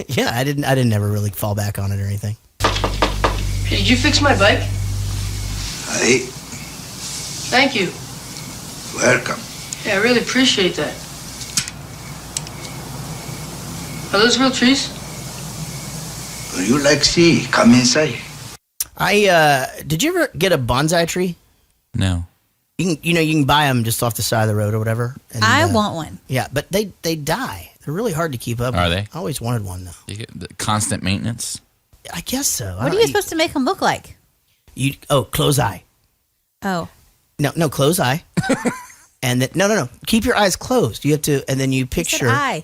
Yeah, I didn't ever really fall back on it or anything. Hey, did you fix my bike? Hey, Thank you. welcome. Yeah, I really appreciate that. Are those real trees? You like see? Come inside. Did you ever get a bonsai tree? No. You can buy them just off the side of the road or whatever. And, I want one. Yeah, but they die. They're really hard to keep up. Are with. they? I always wanted one though. You get the constant maintenance. I guess so. What are you supposed to make them look like? Close eye. Oh. No, close eye. And then, no. Keep your eyes closed. You have to, and then you picture. Eye.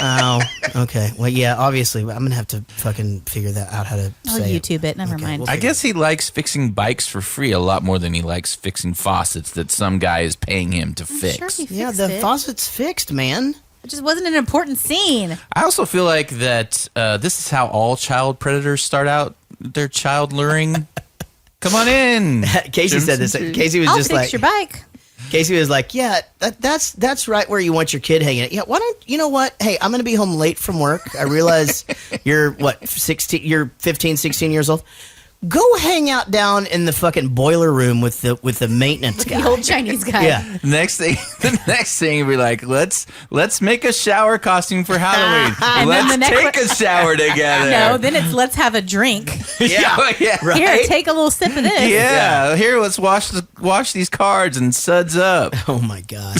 Oh, okay. Well, yeah, obviously, I'm gonna have to fucking figure that out how to I'll say it. YouTube it. Never mind. we'll I guess he likes fixing bikes for free a lot more than he likes fixing faucets that some guy is paying him to fix. Sure he Yeah, fixed the it. faucet's fixed, man. It just wasn't an important scene. I also feel like that this is how all child predators start out their child luring. Come on in. Casey said this. Casey was I'll just fix like, your bike. Casey was like, yeah, that's right where you want your kid hanging. Yeah, why don't you know what? Hey, I'm gonna be home late from work. I realize you're 16, you're 15, 16 years old. Go hang out down in the fucking boiler room with the maintenance guy. The old Chinese guy. Yeah. The next thing we'd be like, let's make a shower costume for Halloween. And then Let's the next take a shower together. No, then it's let's have a drink. yeah. Right? Here, take a little sip of this. Yeah, here, let's wash these cards and suds up. Oh my god.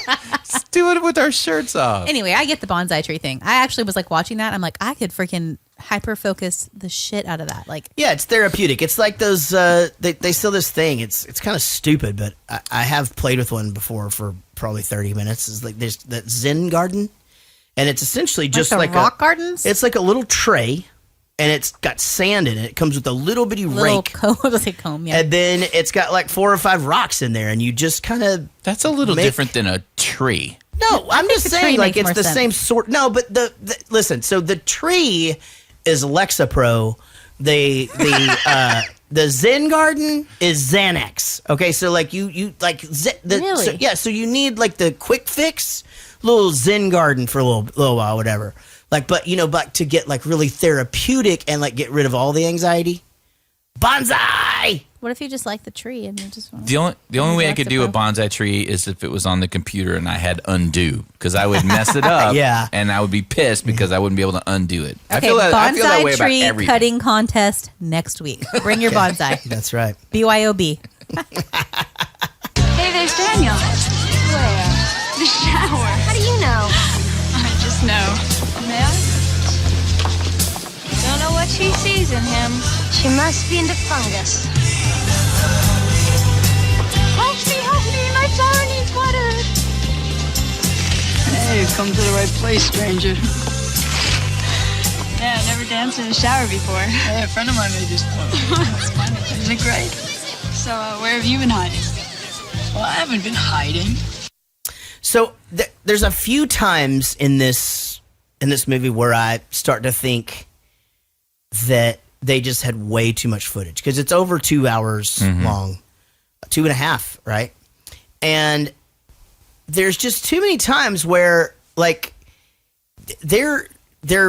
Let's do it with our shirts off. Anyway, I get the bonsai tree thing. I actually was like watching that. I'm like, I could freaking hyper focus the shit out of that. Like, Yeah, it's therapeutic. It's like those. They sell this thing. It's kind of stupid, but I have played with one before for probably 30 minutes. It's like there's that Zen garden, and it's essentially just the like rock gardens. It's like a little tray, and it's got sand in it. It comes with a little bitty Little rake, comb. Let's say comb. Yeah. and then it's got like 4 or 5 rocks in there, and you just kind of. That's a little different than a tree. No, I'm just the tree saying, like makes it's more the sense. same sort. No, but the listen. So the tree is Lexapro. The Zen garden is Xanax. Okay, so like you like Really? So you need like the quick fix, little Zen garden for a little while, whatever. Like, but to get like really therapeutic and like get rid of all the anxiety, bonsai. What if you just like the tree and you just want The only way I Lexapro. could do a bonsai tree is if it was on the computer and I had undo, because I would mess it up. Yeah. And I would be pissed because I wouldn't be able to undo it. Okay, I feel that bonsai way about tree everything. cutting contest next week. Bring your bonsai. That's right. BYOB. Hey, there's Daniel. Where? The shower. How do you know? I just know. May I? Don't know what she sees in him. She must be into fungus. Help me, my flower needs water. Hey, you've come to the right place, stranger. Yeah, I've never danced in a shower before. Hey, a friend of mine made this one. That's funny. Isn't it great? So, where have you been hiding? Well, I haven't been hiding. So there's a few times in this movie where I start to think that they just had way too much footage because it's over 2 hours long, 2.5, right? And there's just too many times where like they're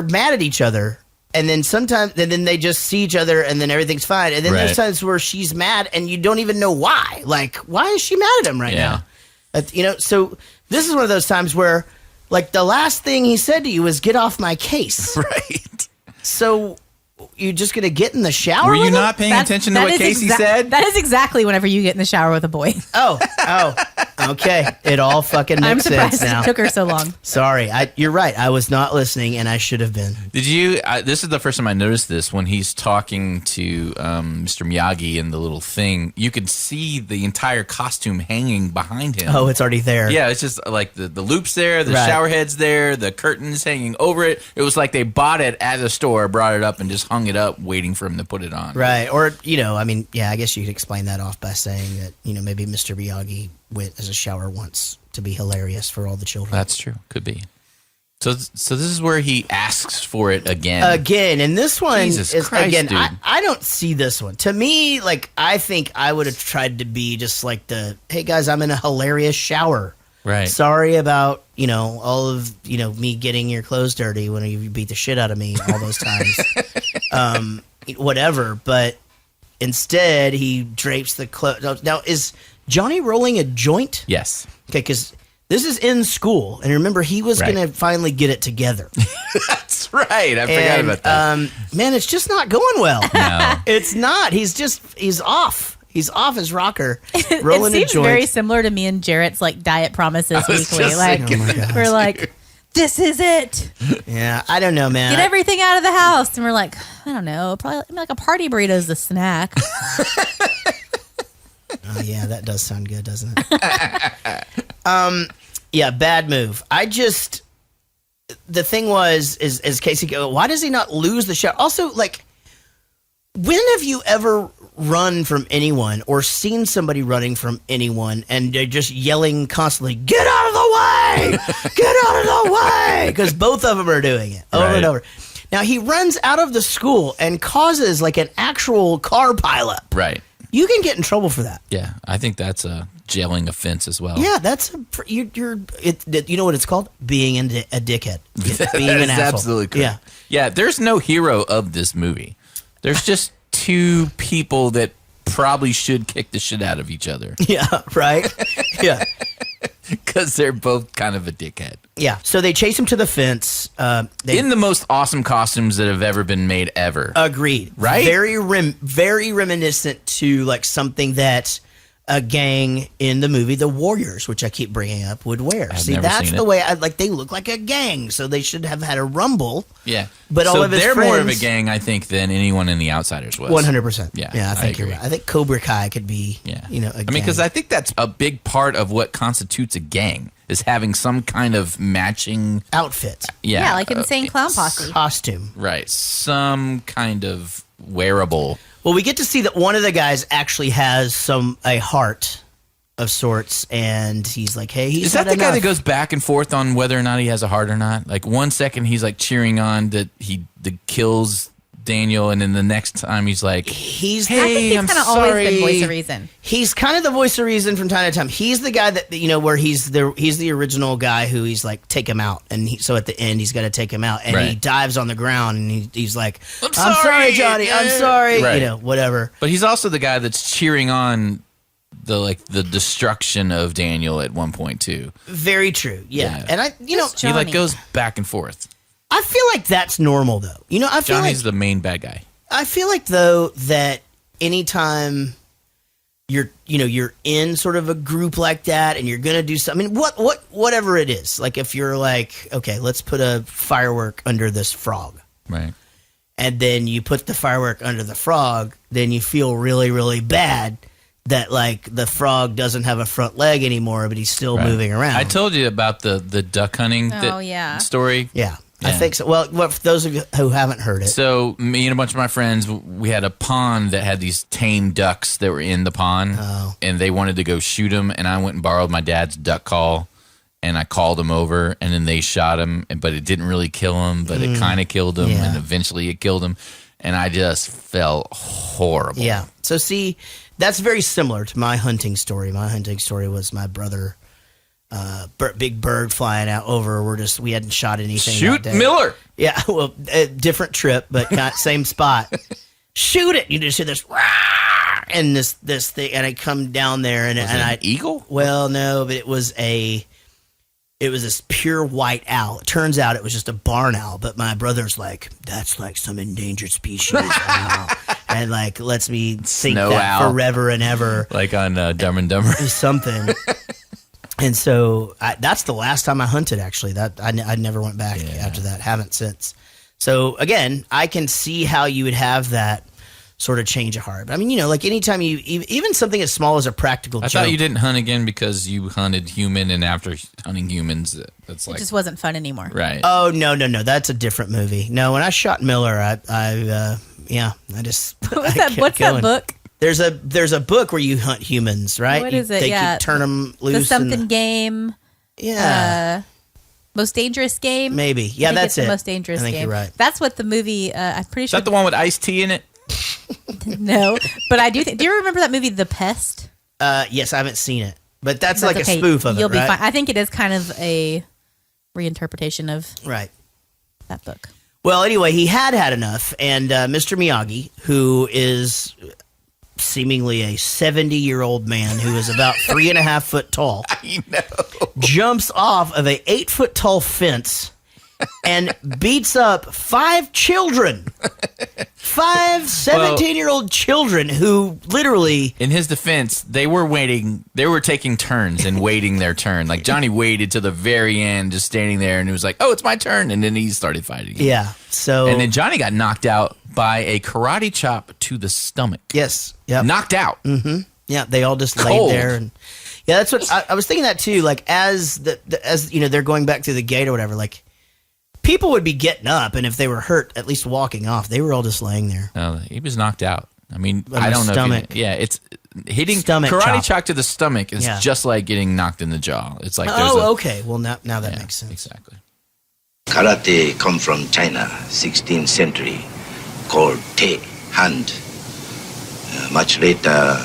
mad at each other, and then sometimes then they just see each other and then everything's fine, and then there's times where she's mad and you don't even know why. Like, why is she mad at him right now? So this is one of those times where like the last thing he said to you was "get off my case," Right. So you're just gonna get in the shower? Were you with not him? paying attention to what Casey said? That is exactly whenever you get in the shower with a boy. Oh. Okay, it all fucking I'm makes sense surprised now. it took her so long. Sorry, you're right. I was not listening, and I should have been. Did you? This is the first time I noticed this when he's talking to Mr. Miyagi in the little thing. You could see the entire costume hanging behind him. Oh, it's already there. Yeah, it's just like the loop's there, the Right. shower head's there, the curtains hanging over it. It was like they bought it at the store, brought it up, and just hung it up, waiting for him to put it on. Right. Or, I mean, yeah, I guess you could explain that off by saying that, maybe Mr. Miyagi went as a shower once to be hilarious for all the children. That's true. Could be. So this is where he asks for it again. And this one Jesus is, Christ, again, dude. I don't see this one. To me, like, I think I would have tried to be just like hey, guys, I'm in a hilarious shower. Right. Sorry about, all of, me getting your clothes dirty when you beat the shit out of me all those times. Whatever. But instead, he drapes the clothes. Now, is Johnny rolling a joint? Yes. Okay, because this is in school. And remember, he was Right. going to finally get it together. That's right. I forgot about that. Man, it's just not going well. No. It's not. He's off. He's off his rocker, rolling It a seems joint. very similar to me and Jaret's like diet promises was weekly. just Like thinking that. we're like, this is it. Yeah, I don't know, man. Get everything out of the house, and we're like, I don't know, probably like a party burrito is the snack. Oh, yeah, that does sound good, doesn't it? Yeah, bad move. The thing was, is Casey go, why does he not lose the shot? Also, like, when have you ever run from anyone or seen somebody running from anyone and they're just yelling constantly, get out of the way! Get out of the way! Because both of them are doing it over and over. Now, he runs out of the school and causes like an actual car pileup. Right. You can get in trouble for that. Yeah, I think that's a jailing offense as well. Yeah, that's you know what it's called? Being a dickhead. Being That an is asshole. absolutely correct. Yeah. Yeah, there's no hero of this movie. There's just two people that probably should kick the shit out of each other. Yeah, right? Yeah. Because they're both kind of a dickhead. Yeah. So they chase him to the fence. In the most awesome costumes that have ever been made ever. Agreed. Right? Very reminiscent to like something that a gang in the movie The Warriors, which I keep bringing up, would wear. I've See, never that's seen the it. way they look like a gang, so they should have had a rumble. Yeah. But so all of his they're more of a friends- gang, I think, than anyone in The Outsiders was. 100%. Yeah, Yeah, I think you're agree. right. I think Cobra Kai could be, Yeah. a gang. I mean, because I think that's a big part of what constitutes a gang is having some kind of matching outfit. Yeah, like Insane Clown Posse. Costume. Right. Some kind of wearable. Well, we get to see that one of the guys actually has a heart of sorts, and he's like, hey, he's Is that had the guy enough. that goes back and forth on whether or not he has a heart or not? Like 1 second he's like cheering on that that kills Daniel, and then the next time he's like, I think hey, he's I'm kind of sorry. always been voice of reason. He's kind of the voice of reason from time to time. He's the guy that where he's the original guy who he's like, take him out, and so at the end he's got to take him out, and he Right. dives on the ground, and he's like, I'm sorry, sorry, Johnny, I'm sorry, Right. Whatever. But he's also the guy that's cheering on the destruction of Daniel at one point too. Very true. Yeah, Yeah. and He like goes back and forth. I feel like that's normal though. I feel Johnny's like the main bad guy. I feel like though that anytime you're in sort of a group like that and you're gonna do something, I mean, whatever it is, like if you're like, okay, let's put a firework under this frog, Right. and then you put the firework under the frog, then you feel really, really bad that like the frog doesn't have a front leg anymore, but he's still Right. moving around. I told you about the duck hunting Oh, yeah. story. yeah, I Yeah. think so. Well, for those of you who haven't heard it, So me and a bunch of my friends, we had a pond that had these tame ducks that were in the pond, and they wanted to go shoot them. And I went and borrowed my dad's duck call, and I called them over, and then they shot him, but it didn't really kill him, but it kind of killed him, Yeah. and eventually it killed him, and I just felt horrible. yeah. So see, that's very similar to my hunting story. My hunting story was my brother, big bird flying out over. We hadn't shot anything. Shoot that day. Miller. Yeah, well, a different trip, but not same spot. Shoot it! You just hear this, "Rah!" and this thing, and I come down there, and Was it an eagle? Well, no, but it was this pure white owl. It turns out it was just a barn owl, but my brother's like, that's like some endangered species owl, and like lets me think Snow that owl. forever and ever. Like on Dumb and Dumber. Something. And so that's the last time I hunted, actually. That I never went back after that. Haven't since. So, again, I can see how you would have that sort of change of heart. But, I mean, like anytime even something as small as a practical joke. I thought you didn't hunt again because you hunted human, and after hunting humans, that's like... It just wasn't fun anymore. Right. Oh, no. That's a different movie. No, when I shot Miller, I just... What's that book? There's a book where you hunt humans, right? What is it? You turn them loose. The something game. Yeah. Most dangerous game. Maybe. Yeah, that's it. The most dangerous game. I think you're right. That's what the movie. I'm pretty sure. Is that the one with Ice-T in it? No, but I do. Do you remember that movie, The Pest? Yes, I haven't seen it, but that's like okay. A spoof of You'll it. Right? Be fine. I think it is kind of a reinterpretation of that book. Well, anyway, he had enough, and Mr. Miyagi, who is seemingly a 70-year-old man who is about 3.5 foot tall, I know, jumps off of a 8-foot tall fence and beats up 5 children. 5 17-year-old children who literally... In his defense, they were taking turns and waiting their turn. Like, Johnny waited to the very end, just standing there, and it was like, oh, it's my turn, and then he started fighting. Yeah, so... And then Johnny got knocked out by a karate chop to the stomach. Yes. Yep. Knocked out. Mm-hmm. Yeah, they all just laid there. And yeah, that's what... I was thinking that, too, like, as they're going back through the gate or whatever, like... People would be getting up, and if they were hurt, at least walking off. They were all just laying there. He was knocked out. I mean, I don't know. Stomach. It's hitting stomach karate chop to the stomach is just like getting knocked in the jaw. It's like okay. Well, now that makes sense. Exactly. Karate come from China, 16th century, called Te, hand. Much later,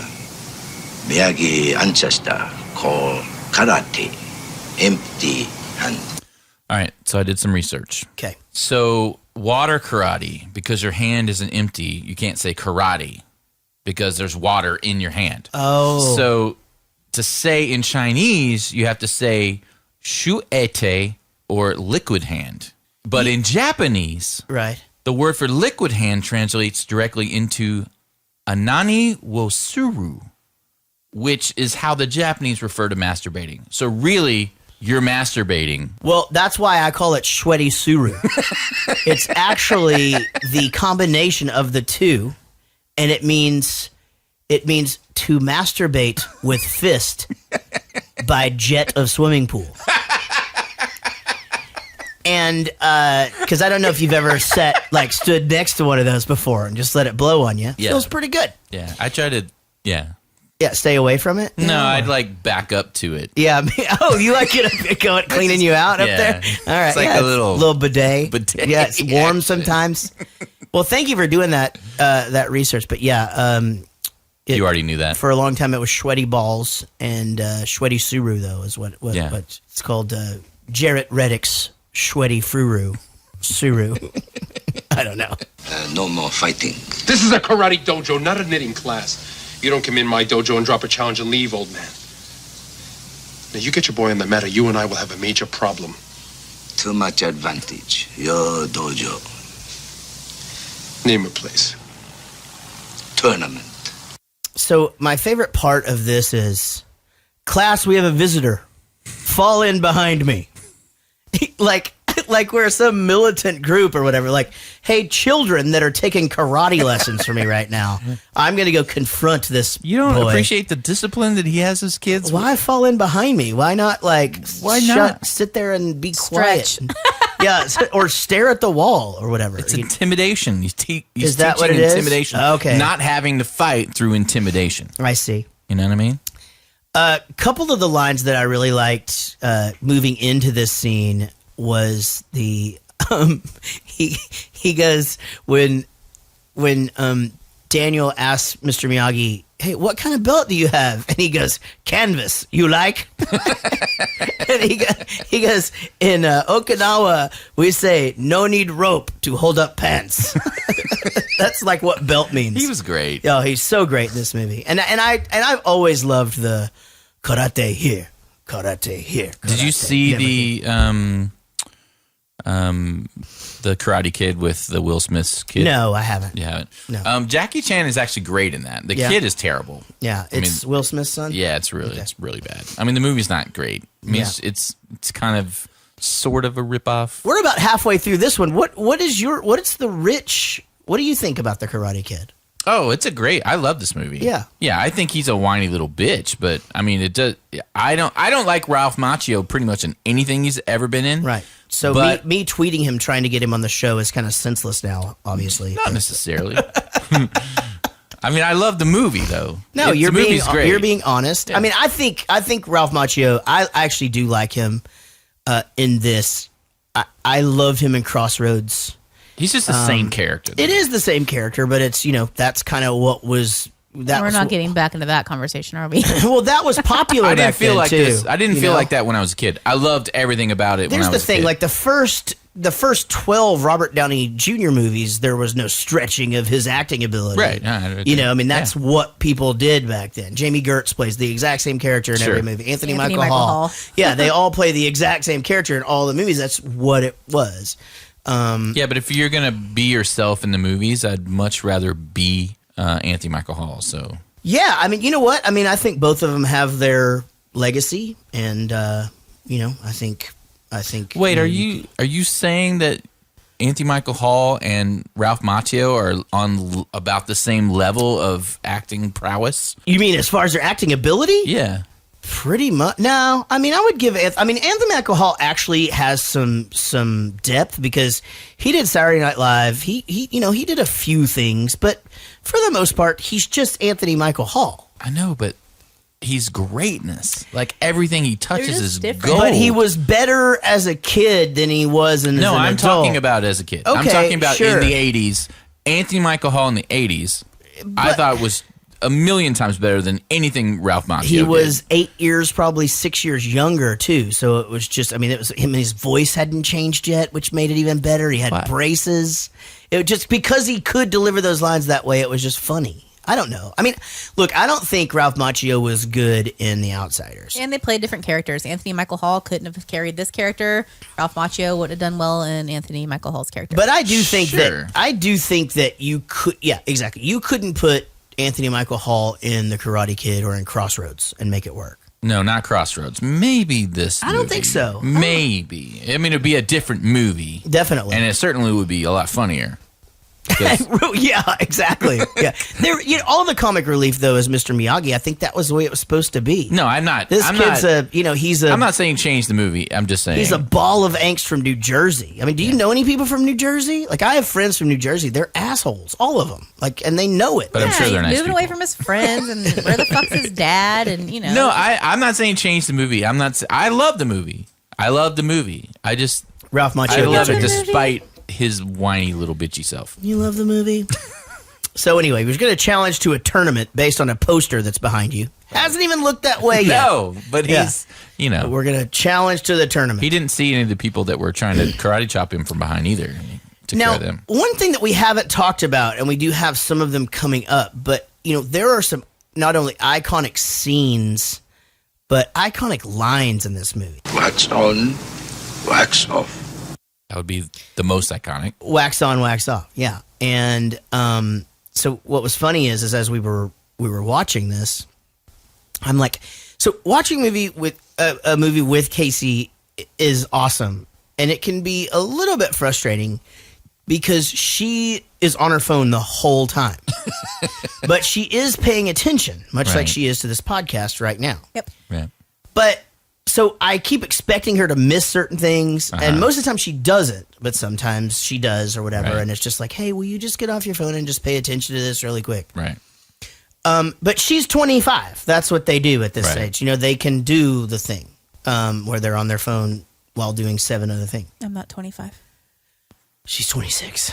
Miyagi ancestor called Karate, empty hand. All right, so I did some research. Okay. So water karate, because your hand isn't empty, you can't say karate because there's water in your hand. Oh. So to say in Chinese, you have to say shuete or liquid hand. But in Japanese, right, the word for liquid hand translates directly into anani wo suru, which is how the Japanese refer to masturbating. So really... You're masturbating. Well, that's why I call it sweaty suru. It's actually the combination of the two, and it means to masturbate with fist by jet of swimming pool. And because I don't know if you've ever stood next to one of those before and just let it blow on you. Yeah. Feels pretty good. Yeah, I try to. Yeah. Yeah, stay away from it? No, I'd back up to it. Yeah. Oh, you it going cleaning you out up there? All right. It's like a little bidet. Yeah, it's warm sometimes. Well, thank you for doing that research. But yeah. You already knew that. For a long time, it was sweaty balls, and sweaty suru, though, is what it's called. Jaret Reddick's sweaty fruru. Suru. I don't know. No more fighting. This is a karate dojo, not a knitting class. You don't come in my dojo and drop a challenge and leave, old man. Now, you get your boy on the mat, or you and I will have a major problem. Too much advantage. Your dojo. Name a place. Tournament. So, my favorite part of this is, class, we have a visitor. Fall in behind me. like we're some militant group or whatever. Like, hey, children that are taking karate lessons from me right now, I'm going to go confront this You don't boy. appreciate the discipline that he has his kids? Why fall in behind me? Why not, sit there and be quiet? Yeah, or stare at the wall or whatever. It's intimidation. He's is that what it intimidation. is? Okay. Not having to fight through intimidation. I see. You know what I mean? A couple of the lines that I really liked moving into this scene was the he goes when Daniel asks Mr. Miyagi, hey, what kind of belt do you have? And he goes, canvas, you like? And he goes, in Okinawa, we say, no need rope to hold up pants. That's like what belt means. He was great. Oh, he's so great in this movie. And I've always loved the karate here, karate here. Karate. Did you see the The Karate Kid with the Will Smith's kid? No, I haven't. You haven't? No. Jackie Chan is actually great in that. The kid is terrible. Yeah, it's Will Smith's son? Yeah, it's really bad. I mean, the movie's not great. I mean, it's kind of sort of a ripoff. We're about halfway through this one. What do you think about the Karate Kid? Oh, it's I love this movie. Yeah. Yeah, I think he's a whiny little bitch, but I mean, I don't like Ralph Macchio pretty much in anything he's ever been in. Right. So me tweeting him, trying to get him on the show is kind of senseless now, obviously. Not necessarily. I mean, I love the movie though. No, you're being honest. Yeah. I mean, I think Ralph Macchio, I actually do like him in this. I loved him in Crossroads. He's just the same character. It is the same character, but it's, that's kind of what was. We're not getting back into that conversation, are we? Well, that was popular. I didn't feel back like then, this. too, I didn't feel like that when I was a kid. I loved everything about it. There's when I was the thing, a kid. like the first 12 Robert Downey Jr. movies, there was no stretching of his acting ability. Right. I mean, that's what people did back then. Jamie Gertz plays the exact same character in every movie. Anthony Michael Hall. Yeah, they all play the exact same character in all the movies. That's what it was. Yeah, but if you're going to be yourself in the movies, I'd much rather be Anthony Michael Hall. So. Yeah, I mean, you know what? I mean, I think both of them have their legacy, and I think. Wait, are you saying that Anthony Michael Hall and Ralph Macchio are on about the same level of acting prowess? You mean as far as their acting ability? Yeah. Pretty much. No, I mean, I would give. Anthony Michael Hall actually has some depth because he did Saturday Night Live. He did a few things, but for the most part, he's just Anthony Michael Hall. I know, but he's greatness. Like everything he touches is gold. But he was better as a kid than he was as an adult. No, I'm talking about as a kid. Okay, I'm talking about sure. in the 80s. Anthony Michael Hall in the 80s, I thought was a million times better than anything Ralph Macchio He was did. 8 years, probably 6 years younger, too. So it was just, it was him, and his voice hadn't changed yet, which made it even better. He had braces. It just, because he could deliver those lines that way, it was just funny. I don't know. I mean, look, I don't think Ralph Macchio was good in The Outsiders. And they played different characters. Anthony Michael Hall couldn't have carried this character. Ralph Macchio would have done well in Anthony Michael Hall's character. But I do think that you could, yeah, exactly. You couldn't put Anthony Michael Hall in The Karate Kid or in Crossroads and make it work. No, not Crossroads. Maybe this I don't think so. Maybe. I mean, it'd be a different movie. Definitely. And it certainly would be a lot funnier. Yeah, exactly. Yeah, all the comic relief though is Mr. Miyagi. I think that was the way it was supposed to be. No, I'm not. I'm not saying change the movie. I'm just saying he's a ball of angst from New Jersey. I mean, do you know any people from New Jersey? Like, I have friends from New Jersey. They're assholes, all of them. Like, and they know it. But I'm sure they're nice moving people. away from his friends, and where the fuck's his dad? And No, I'm not saying change the movie. I love the movie. I just Ralph Macchio. I love it despite his whiny little bitchy self. You love the movie? So anyway, we're going to challenge to a tournament based on a poster that's behind you. Hasn't even looked that way yet. No, but he's, We're going to challenge to the tournament. He didn't see any of the people that were trying to karate chop him from behind either. He took care of them. One thing that we haven't talked about, and we do have some of them coming up, but, there are some not only iconic scenes, but iconic lines in this movie. Wax on, wax off. That would be the most iconic. Wax on, wax off. Yeah. And so what was funny is as we were watching this, I'm like, so watching a movie with Casey is awesome, and it can be a little bit frustrating because she is on her phone the whole time, but she is paying attention, much like she is to this podcast right now. Yep. Yeah. But so I keep expecting her to miss certain things, and most of the time she doesn't, but sometimes she does or whatever, and it's just like, hey, will you just get off your phone and just pay attention to this really quick? Right. But she's 25. That's what they do at this stage. They can do the thing where they're on their phone while doing 7 other things. I'm not 25. She's 26.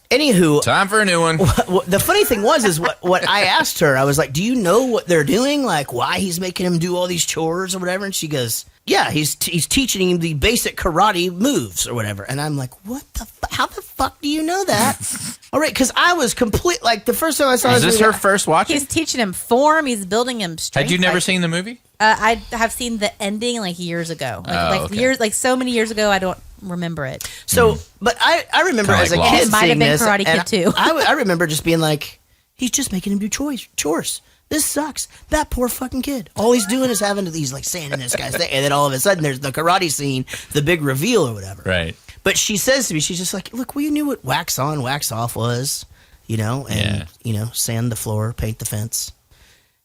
Anywho, time for a new one. The funny thing is what I asked her, I was like, do you know what they're doing? Like, why he's making him do all these chores or whatever? And she goes, yeah, he's teaching him the basic karate moves or whatever. And I'm like, what the how the fuck do you know that? All right, because I was the first time I saw this. Is this her first watch? He's teaching him form. He's building him strength. Had you never seen the movie? I have seen the ending years ago. Years, so many years ago. I don't remember it. So, but I remember Kinda as a like kid Lost. Might have seeing been this, Karate and Kid too. I remember just being like, he's just making him do chores. This sucks. That poor fucking kid. All he's doing is having these like saying in this guy's thing, and then all of a sudden there's the karate scene, the big reveal or whatever. Right. But she says to me, she's just like, look, well, you knew what wax on, wax off was, and sand the floor, paint the fence,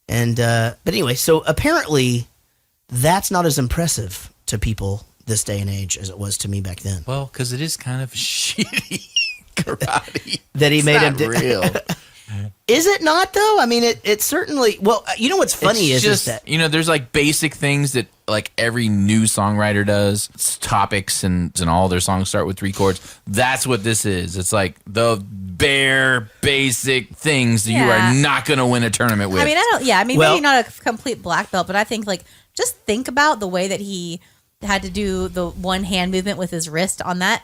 and but anyway, so apparently that's not as impressive to people this day and age as it was to me back then. Well, because it is kind of shitty karate. That he made him do. Real. Is it not though? I mean, it certainly. Well, you know what's funny It's is just, that there's like basic things that like every new songwriter does. It's topics and all their songs start with 3 chords. That's what this is. It's like the bare basic things that you Yeah. are not going to win a tournament with. I mean, Well- maybe not a complete black belt, but I think like just think about the way that he had to do the one hand movement with his wrist on that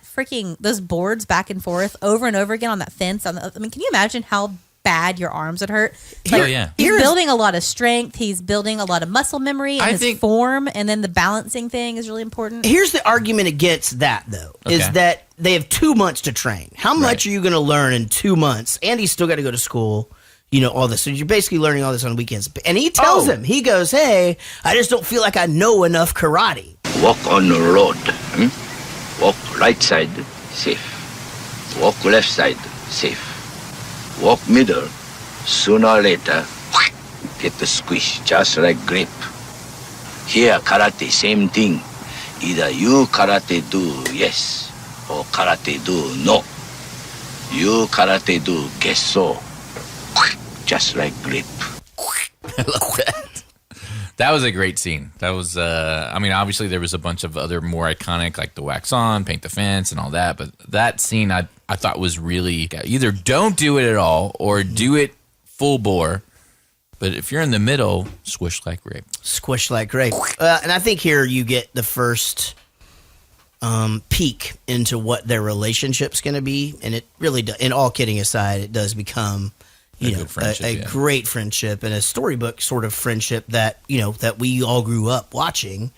those boards back and forth over and over again on that fence. Can you imagine how bad your arms would hurt? Oh, yeah. He's building a lot of strength. He's building a lot of muscle memory and I his think- form, and then the balancing thing is really important. here's the argument against that though, is Okay. that they have 2 months to train. How much are you going to learn in 2 months? And he's still got to go to school. All this. So you're basically learning all this on weekends. And he tells him, he goes, hey, I just don't feel like I know enough karate. Walk on the road. Walk right side, safe. Walk left side, safe. Walk middle. Sooner or later, get the squish, just like grape. Here, karate, same thing. Either you karate do yes, or karate do no. You karate do guess so. Just like grape. I love that. That was a great scene. That was, obviously there was a bunch of other more iconic, like the wax on, paint the fence, and all that. But that scene I thought was really, either don't do it at all or do it full bore. But if you're in the middle, squish like grape. Squish like grape. And I think here you get the first peek into what their relationship's going to be. And it really does, and all kidding aside, it does become a great friendship and a storybook sort of friendship that that we all grew up watching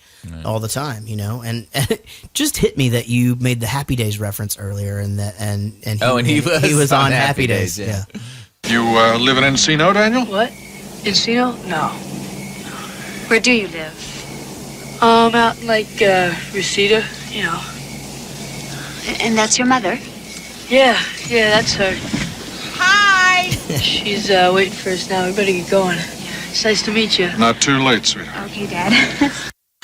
all the time, and it just hit me that you made the Happy Days reference earlier, and he was on Happy Days. Yeah. You live in Encino, Daniel? What? Encino? No. Where do you live? Out like, Reseda, And that's your mother? Yeah, that's her. Hi! She's, waiting for us now. We better get going. It's nice to meet you. Not too late, sweetheart. Okay, Dad.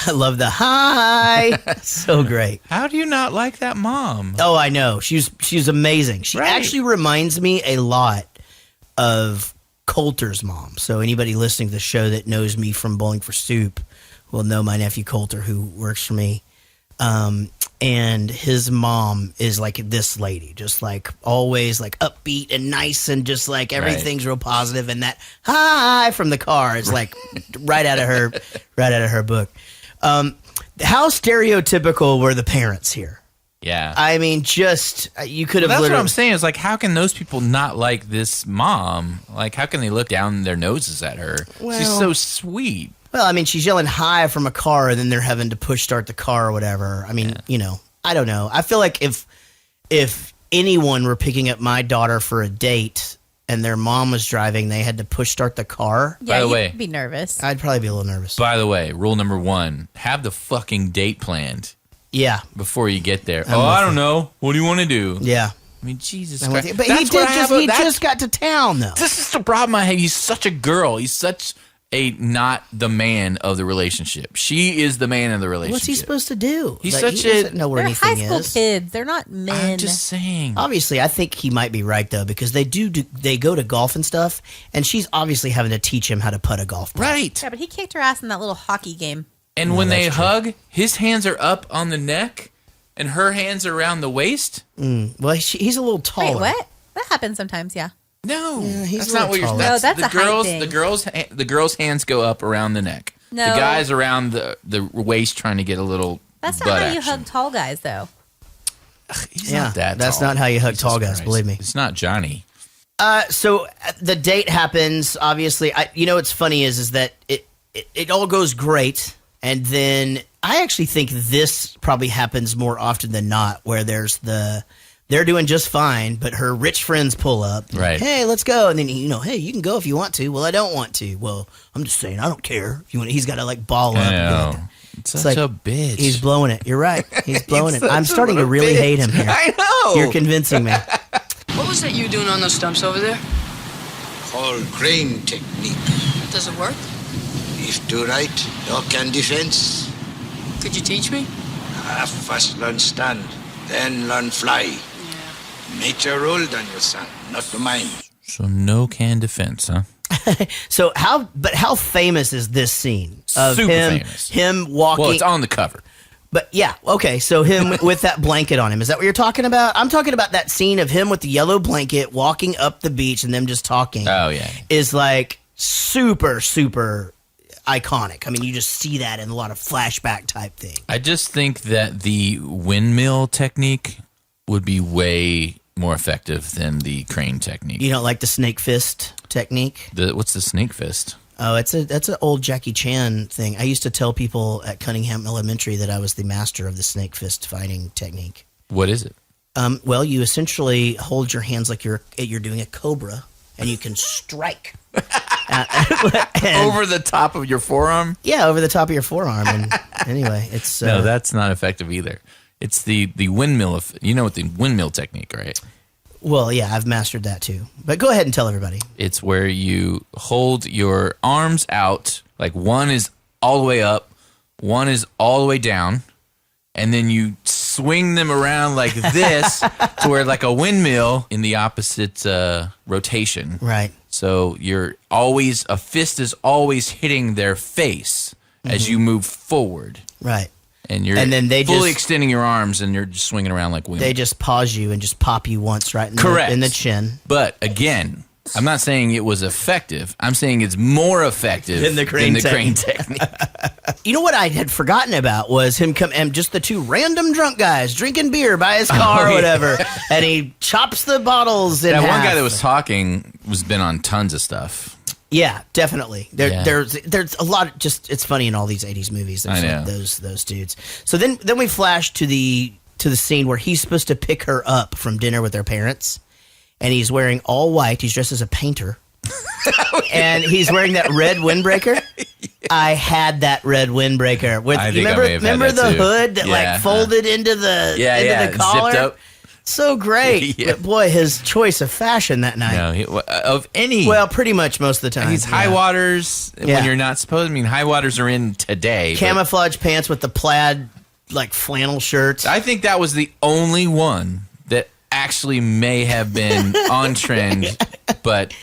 I love the hi. So great. How do you not like that mom? Oh, I know. She's amazing. She actually reminds me a lot of Coulter's mom. So anybody listening to the show that knows me from Bowling for Soup will know my nephew Coulter, who works for me. And his mom is like this lady, just like always like upbeat and nice and just like everything's real positive. And that hi from the car is like right out of her book. How stereotypical were the parents here? Yeah. I mean, just you could have. That's what literally, I'm saying. Is like, how can those people not like this mom? Like, how can they look down their noses at her? She's so sweet. Well, I mean, she's yelling hi from a car, and then they're having to push start the car or whatever. I mean, I don't know. I feel like if anyone were picking up my daughter for a date and their mom was driving, they had to push start the car. Yeah, By the you'd way, be nervous. I'd probably be a little nervous. By the way, rule number 1: have the fucking date planned. Yeah. Before you get there. I don't know. What do you want to do? Yeah. I mean, Jesus I'm with Christ. you. But he just got to town, though. This is the problem I have. He's such a girl. He's such not the man of the relationship. She is the man of the relationship. What's he supposed to do? He's Like, such he doesn't know where They're anything high school is. kids. They're not men. I'm just saying. Obviously, I think he might be right though, because they go to golf and stuff, and she's obviously having to teach him how to putt a golf ball. Right. Yeah, but he kicked her ass in that little hockey game. And when they hug, his hands are up on the neck, and her hands are around the waist. Well, he's a little taller. Wait, what? That happens sometimes, yeah. No, he's that's a not little what you're. taller. That's, No, that's the a height girls. thing. The girls' hands go up around the neck. No. The guys around the waist trying to get a little. That's not butt how you action. hug tall guys, though. He's Yeah, not that. that's tall. not how you hug Jesus tall guys, Christ. believe me. It's not Johnny. So the date happens. Obviously, what's funny is that it all goes great, and then I actually think this probably happens more often than not, where they're doing just fine, but her rich friends pull up. Right. Hey, let's go. And then, hey, you can go if you want to. Well, I don't want to. Well, I'm just saying, I don't care. If you want, he's got to like ball up. I know. It's Such a bitch. He's blowing it. You're right. He's blowing it. I'm starting to little really bitch. hate him here. I know. You're convincing me. What was that you were doing on those stumps over there? Called crane technique. Does it work? If do right, no can defense. Could you teach me? First learn stand, then learn fly. Nature ruled on you, son, not mine. So no can defense, huh? So how famous is this scene of Super him famous. him walking? Well, it's on the cover. But yeah, okay. So him with that blanket on him. Is that what you're talking about? I'm talking about that scene of him with the yellow blanket walking up the beach and them just talking. Oh yeah. Is like super, super iconic. I mean, you just see that in a lot of flashback type things. I just think that the windmill technique would be way more effective than the crane technique. You don't like the snake fist technique? What's the snake fist? Oh, that's an old Jackie Chan thing. I used to tell people at Cunningham Elementary that I was the master of the snake fist fighting technique. What is it? Well, you essentially hold your hands like you're doing a cobra, and you can strike over the top of your forearm. Yeah, over the top of your forearm. And anyway, it's no, that's not effective either. It's the windmill. You know what the windmill technique, right? Well, yeah, I've mastered that too. But go ahead and tell everybody. It's where you hold your arms out, like one is all the way up, one is all the way down, and then you swing them around like this to where like a windmill in the opposite rotation. Right. So a fist is always hitting their face as you move forward. Right. And then they fully extending your arms, and you're just swinging around like windmill. They just pause you and just pop you once right in the chin. But again, I'm not saying it was effective. I'm saying it's more effective than the crane technique. You know what I had forgotten about was him and just the two random drunk guys drinking beer by his car or whatever, and he chops the bottles in half. One guy that was talking was been on tons of stuff. Yeah, definitely. There's a lot of it's funny in all these 80s movies. There's I know. Like those dudes. So then we flash to the scene where he's supposed to pick her up from dinner with their parents, and he's wearing all white. He's dressed as a painter. And he's wearing that red windbreaker. I had that red windbreaker with remember the hood that like folded into the collar. Zipped up. So great. Yeah. But boy, his choice of fashion that night. Well, pretty much most of the time. He's high waters when you're not supposed. I mean, high waters are in today. Camouflage pants with the plaid like flannel shirts. I think that was the only one that actually may have been on trend, but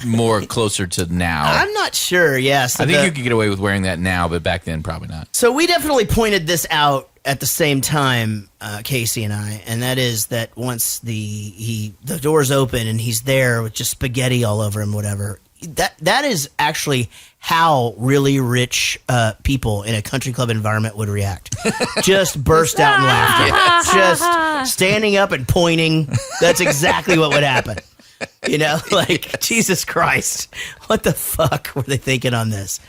more closer to now. I'm not sure. Yes, I think you could get away with wearing that now, but back then probably not. So we definitely pointed this out at the same time, Casey and I, and that is that once the doors open and he's there with just spaghetti all over him, whatever. That is actually how really rich people in a country club environment would react. Just burst out in laughter. Just standing up and pointing. That's exactly what would happen. You know, like, Jesus Christ. What the fuck were they thinking on this?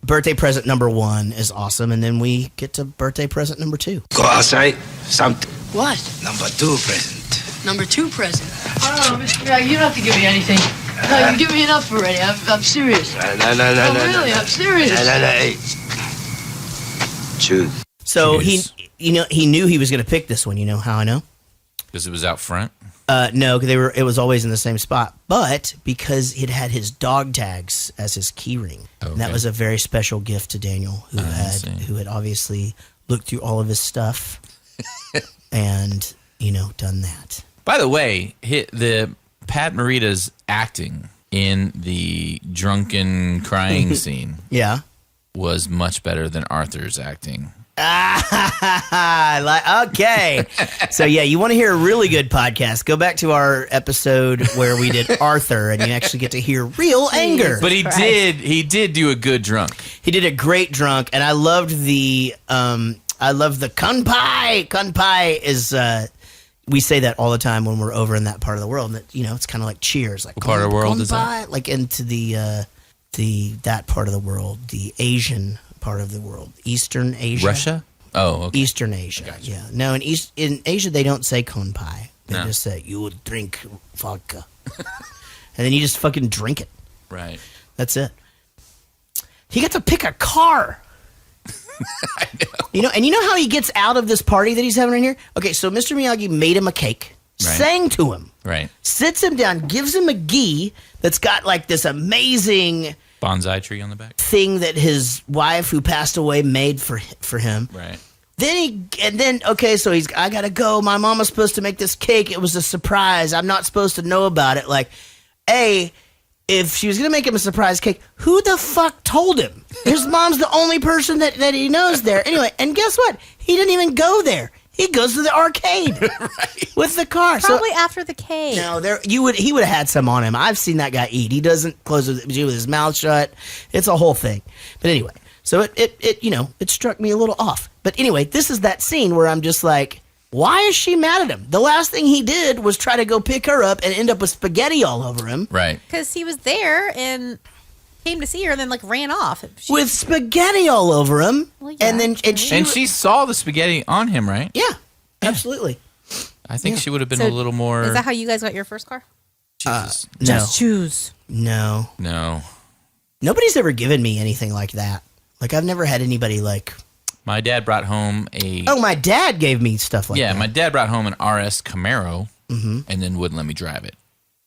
Birthday present number 1 is awesome, and then we get to birthday present number 2. Go outside, something. What? Number 2 present. Number 2 present. Oh, Mr. Drag, you don't have to give me anything. No, you give me enough already. I'm serious. No, really, I'm serious. Hey. Choose. So he knew he was going to pick this one. You know how I know? Because it was out front? No, it was always in the same spot. But because it had his dog tags as his key ring. Okay. And that was a very special gift to Daniel, who had obviously looked through all of his stuff and, done that. By the way, the Pat Morita's acting in the drunken crying scene was much better than Arthur's acting. Okay. So yeah, you want to hear a really good podcast, go back to our episode where we did Arthur, and you actually get to hear real anger. But he did do a good drunk. He did a great drunk, and I loved the kunpai. Kunpai is we say that all the time when we're over in that part of the world, and that, it's kind of like cheers. Like, what part of the world is that? Like into that part of the world, the Asian part of the world? Eastern Asia? Russia? Oh, okay. Eastern Asia. Gotcha. Yeah. No, in Asia, they don't say konpai. They No. just say, you would drink vodka. And then you just fucking drink it. Right. That's it. He got to pick a car. I know. You know how he gets out of this party that he's having in here? Okay, so Mr. Miyagi made him a cake, Right. sang to him, Right. sits him down, gives him a gi that's got like this amazing Bonsai tree on the back. thing that his wife who passed away made for him. Right. Okay, so I gotta go. My mom was supposed to make this cake. It was a surprise. I'm not supposed to know about it. Like, if she was gonna make him a surprise cake, who the fuck told him? His mom's the only person that he knows there. Anyway, and guess what? He didn't even go there. He goes to the arcade with the car. Probably after the cake. No, he would have had some on him. I've seen that guy eat. He doesn't close with his mouth shut. It's a whole thing. But anyway, so it struck me a little off. But anyway, this is that scene where I'm just like, why is she mad at him? The last thing he did was try to go pick her up and end up with spaghetti all over him. Right. Because he was there and came to see her and then like ran off. With spaghetti all over him. Well, yeah, and then she saw the spaghetti on him, right? Yeah, absolutely. I think she would have been a little more. Is that how you guys got your first car? No. Just choose. No. Nobody's ever given me anything like that. Like, I've never had anybody like... My dad brought home a... Oh, my dad gave me stuff like that. Yeah, my dad brought home an RS Camaro Mm-hmm. and then wouldn't let me drive it.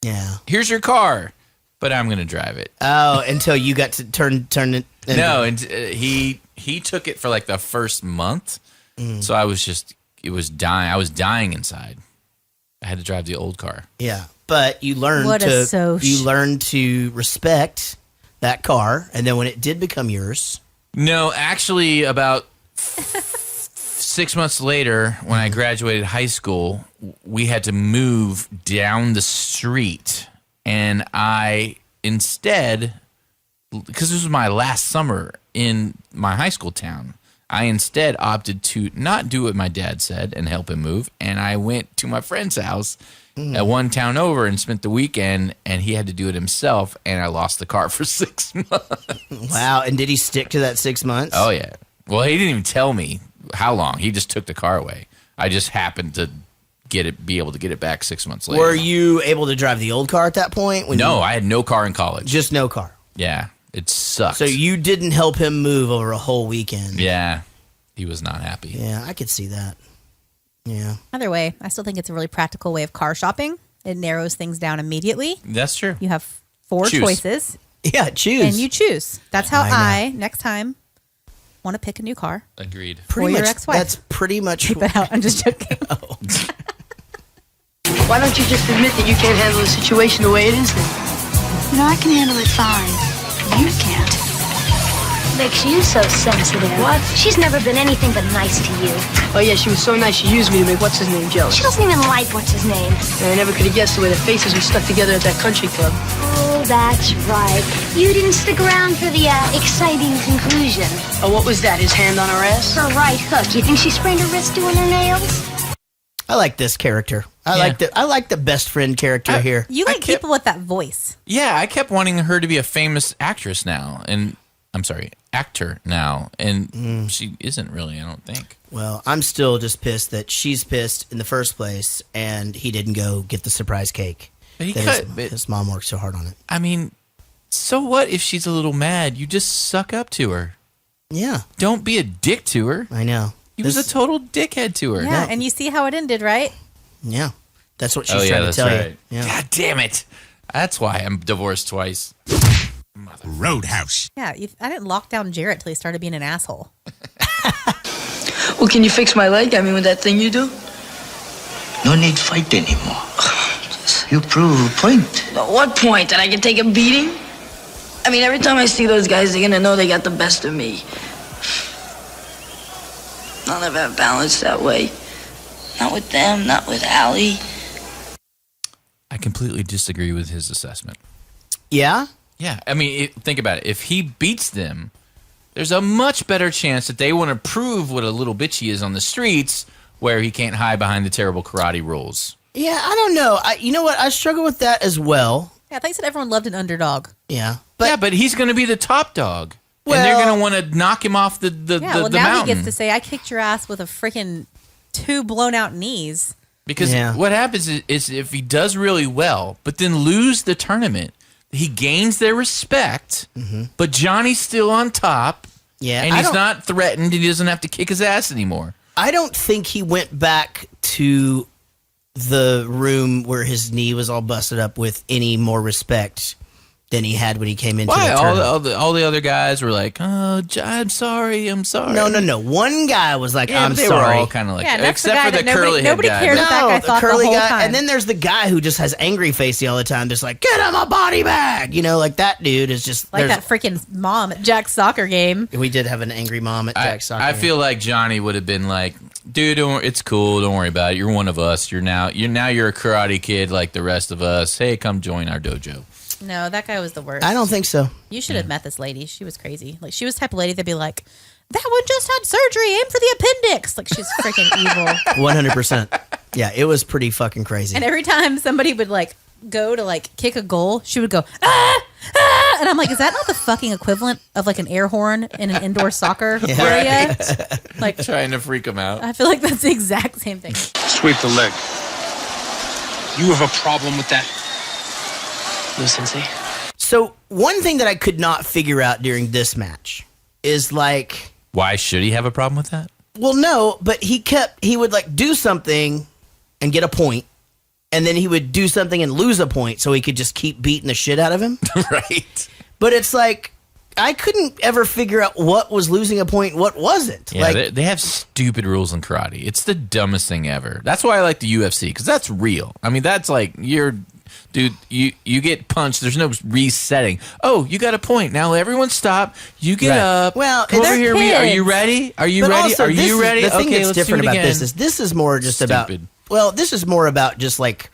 Yeah. Here's your car, but I'm going to drive it. Oh, until you got to turn it... No, and he took it for like the first month. So I was dying inside. I had to drive the old car. Yeah, but you learned to respect that car, and then when it did become yours... No, actually, about 6 months later, when I graduated high school, we had to move down the street, and I instead, because this was my last summer in my high school town, I instead opted to not do what my dad said and help him move, and I went to my friend's house at one town over and spent the weekend, and he had to do it himself, and I lost the car for 6 months. Wow, and did he stick to that 6 months? Oh, yeah. Well, he didn't even tell me how long. He just took the car away. I just happened to be able to get it back 6 months later. Were you able to drive the old car at that point? No, I had no car in college. Just no car. Yeah, it sucked. So you didn't help him move over a whole weekend. Yeah, he was not happy. Yeah, I could see that. Yeah. Either way, I still think it's a really practical way of car shopping. It narrows things down immediately. That's true. You have 4 choices. Yeah, choose. And you choose. That's how I next time, want to pick a new car. Agreed. For your ex-wife. That's pretty much... Keep it out. I'm just joking. Why don't you just admit that you can't handle the situation the way it is then? You know, I can handle it fine. You can't. Makes you so sensitive. What? She's never been anything but nice to you. Oh yeah, she was so nice she used me to make what's-his-name jealous. She doesn't even like what's-his-name. And I never could have guessed the way the faces were stuck together at that country club. Oh, that's right. You didn't stick around for the exciting conclusion. Oh, what was that, his hand on her ass? Her right hook. You think she sprained her wrist doing her nails? I like this character. I like the best friend character here. You like people with that voice. Yeah, I kept wanting her to be a famous actress now. And I'm sorry, actor now. And she isn't really, I don't think. Well, I'm still just pissed that she's pissed in the first place and he didn't go get the surprise cake. But his mom worked so hard on it. I mean, so what if she's a little mad? You just suck up to her. Yeah. Don't be a dick to her. I know. He was a total dickhead to her. Yeah, and you see how it ended, right? Yeah. That's what she's trying to tell you. Yeah. God damn it. That's why I'm divorced twice. Roadhouse. Yeah, I didn't lock down Jaret till he started being an asshole. Well, can you fix my leg? I mean, with that thing you do? No need fight anymore. You prove a point. At what point? That I can take a beating? I mean, every time I see those guys, they're gonna know they got the best of me. I'll never have balance that way. Not with them, not with Allie. I completely disagree with his assessment. Yeah? Yeah, I mean, think about it. If he beats them, there's a much better chance that they want to prove what a little bitch he is on the streets where he can't hide behind the terrible karate rules. Yeah, I don't know. You know what? I struggle with that as well. Yeah, I thought you said everyone loved an underdog. Yeah. But he's going to be the top dog. and they're going to want to knock him off the now mountain. he gets to say, I kicked your ass with a freaking 2 blown out knees. Because what happens is if he does really well, but then lose the tournament, he gains their respect, but Johnny's still on top, and he's not threatened, and he doesn't have to kick his ass anymore. I don't think he went back to the room where his knee was all busted up with any more respect than he had when he came into the tournament. All the other guys were like, "Oh, I'm sorry, I'm sorry." No. One guy was like, "I'm they sorry." were all kind of like, that's except the for guy the that curly head nobody guy. cared what that guy thought the curly whole guy, time. and then there's the guy who just has angry facey all the time, just like, "Get him a body bag," like that dude is just like that freaking mom at Jack's soccer game. We did have an angry mom at Jack's soccer. I feel like Johnny would have been like, "Dude, it's cool. Don't worry about it. You're one of us. You're a karate kid like the rest of us. Hey, come join our dojo." No, that guy was the worst. I don't think so. You should have met this lady. She was crazy. Like, she was the type of lady that'd be like, "That one just had surgery. Aim for the appendix." Like, she's freaking evil. 100%. Yeah, it was pretty fucking crazy. And every time somebody would like go to like kick a goal, she would go, "Ah, ah," and I'm like, is that not the fucking equivalent of like an air horn in an indoor soccer area? Like, trying to freak him out. I feel like that's the exact same thing. Sweep the leg. You have a problem with that? No, Sensei. So one thing that I could not figure out during this match is like, why should he have a problem with that? Well, no, but he would like do something and get a point, and then he would do something and lose a point, so he could just keep beating the shit out of him. Right. But it's like, I couldn't ever figure out what was losing a point and what wasn't. Yeah, like, they have stupid rules in karate. It's the dumbest thing ever. That's why I like the UFC, because that's real. I mean, that's like, dude, you get punched. There's no resetting. Oh, you got a point. Now everyone stop. You get up. Well, come over here. kids. Are you ready? Are you but ready? also, Are you ready? The thing okay, that's let's different do it about again. this is more just about, well, this is more about just like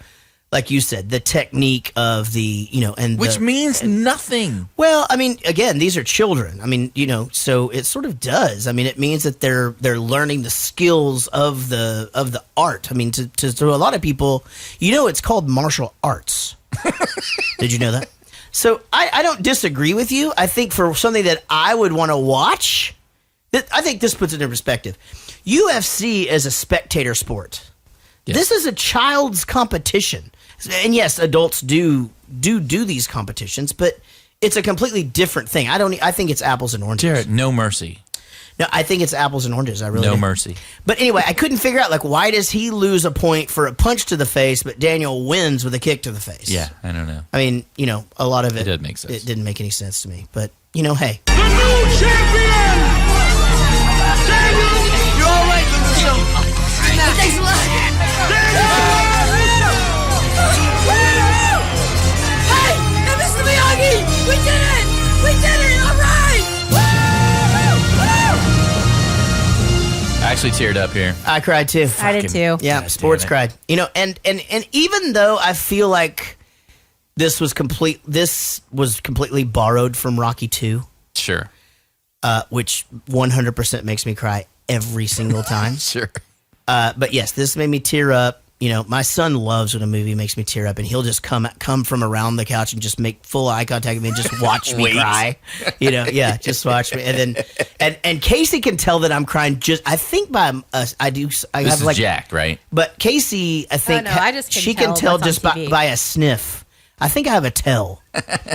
you said, the technique of the, and which means nothing. Well, I mean, again, these are children. I mean, so it sort of does. I mean, it means that they're learning the skills of the art. I mean, to a lot of people, it's called martial arts. Did you know that? So I don't disagree with you. I think for something that I would want to watch, I think this puts it in perspective. UFC is a spectator sport. Yes. This is a child's competition. And yes, adults do these competitions, but it's a completely different thing. I think it's apples and oranges. Jaret, no mercy. No, I think it's apples and oranges. I really no do. mercy. But anyway, I couldn't figure out, like, why does he lose a point for a punch to the face, but Daniel wins with a kick to the face? Yeah, I don't know. I mean, a lot of it doesn't make sense. It didn't make any sense to me. But, hey. The new champion! Daniel! You're all right, LaRusso. Thanks a lot. Daniel! Hey, Mr. Miyagi! We did it! We did it! All right! I actually teared up here. I cried too. I did too. Yeah, God, sports cried. And even though I feel like this was completely borrowed from Rocky 2. Sure. Which 100% makes me cry every single time. Sure. But yes, this made me tear up. My son loves when a movie makes me tear up, and he'll just come from around the couch and just make full eye contact with me and just watch me cry. Yeah, just watch me. And then, and Casey can tell that I'm crying. I think by I do. I this have is like Jack, right? But Casey, I think I just she can tell just by a sniff. I think I have a tell.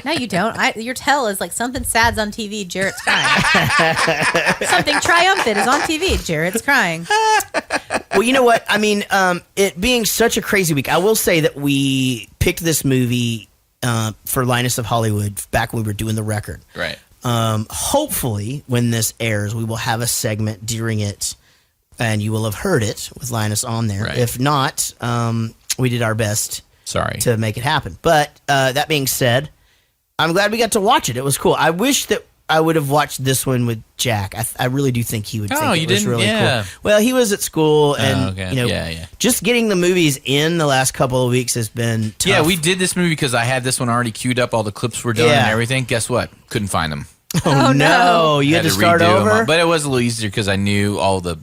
No, you don't. Your tell is like something sad's on TV. Jaret's crying. Something triumphant is on TV. Jaret's crying. Well, you know what? I mean, it being such a crazy week, I will say that we picked this movie for Linus of Hollywood back when we were doing the record. Right. Hopefully, when this airs, we will have a segment during it, and you will have heard it with Linus on there. Right. If not, we did our best. Sorry. To make it happen. But that being said, I'm glad we got to watch it. It was cool. I wish that I would have watched this one with Jack. I really do think he would think it was really cool. Well, he was at school, and just getting the movies in the last couple of weeks has been tough. Yeah, we did this movie because I had this one already queued up. All the clips were done and everything. Guess what? Couldn't find them. Oh no! You had to start over. But it was a little easier because I knew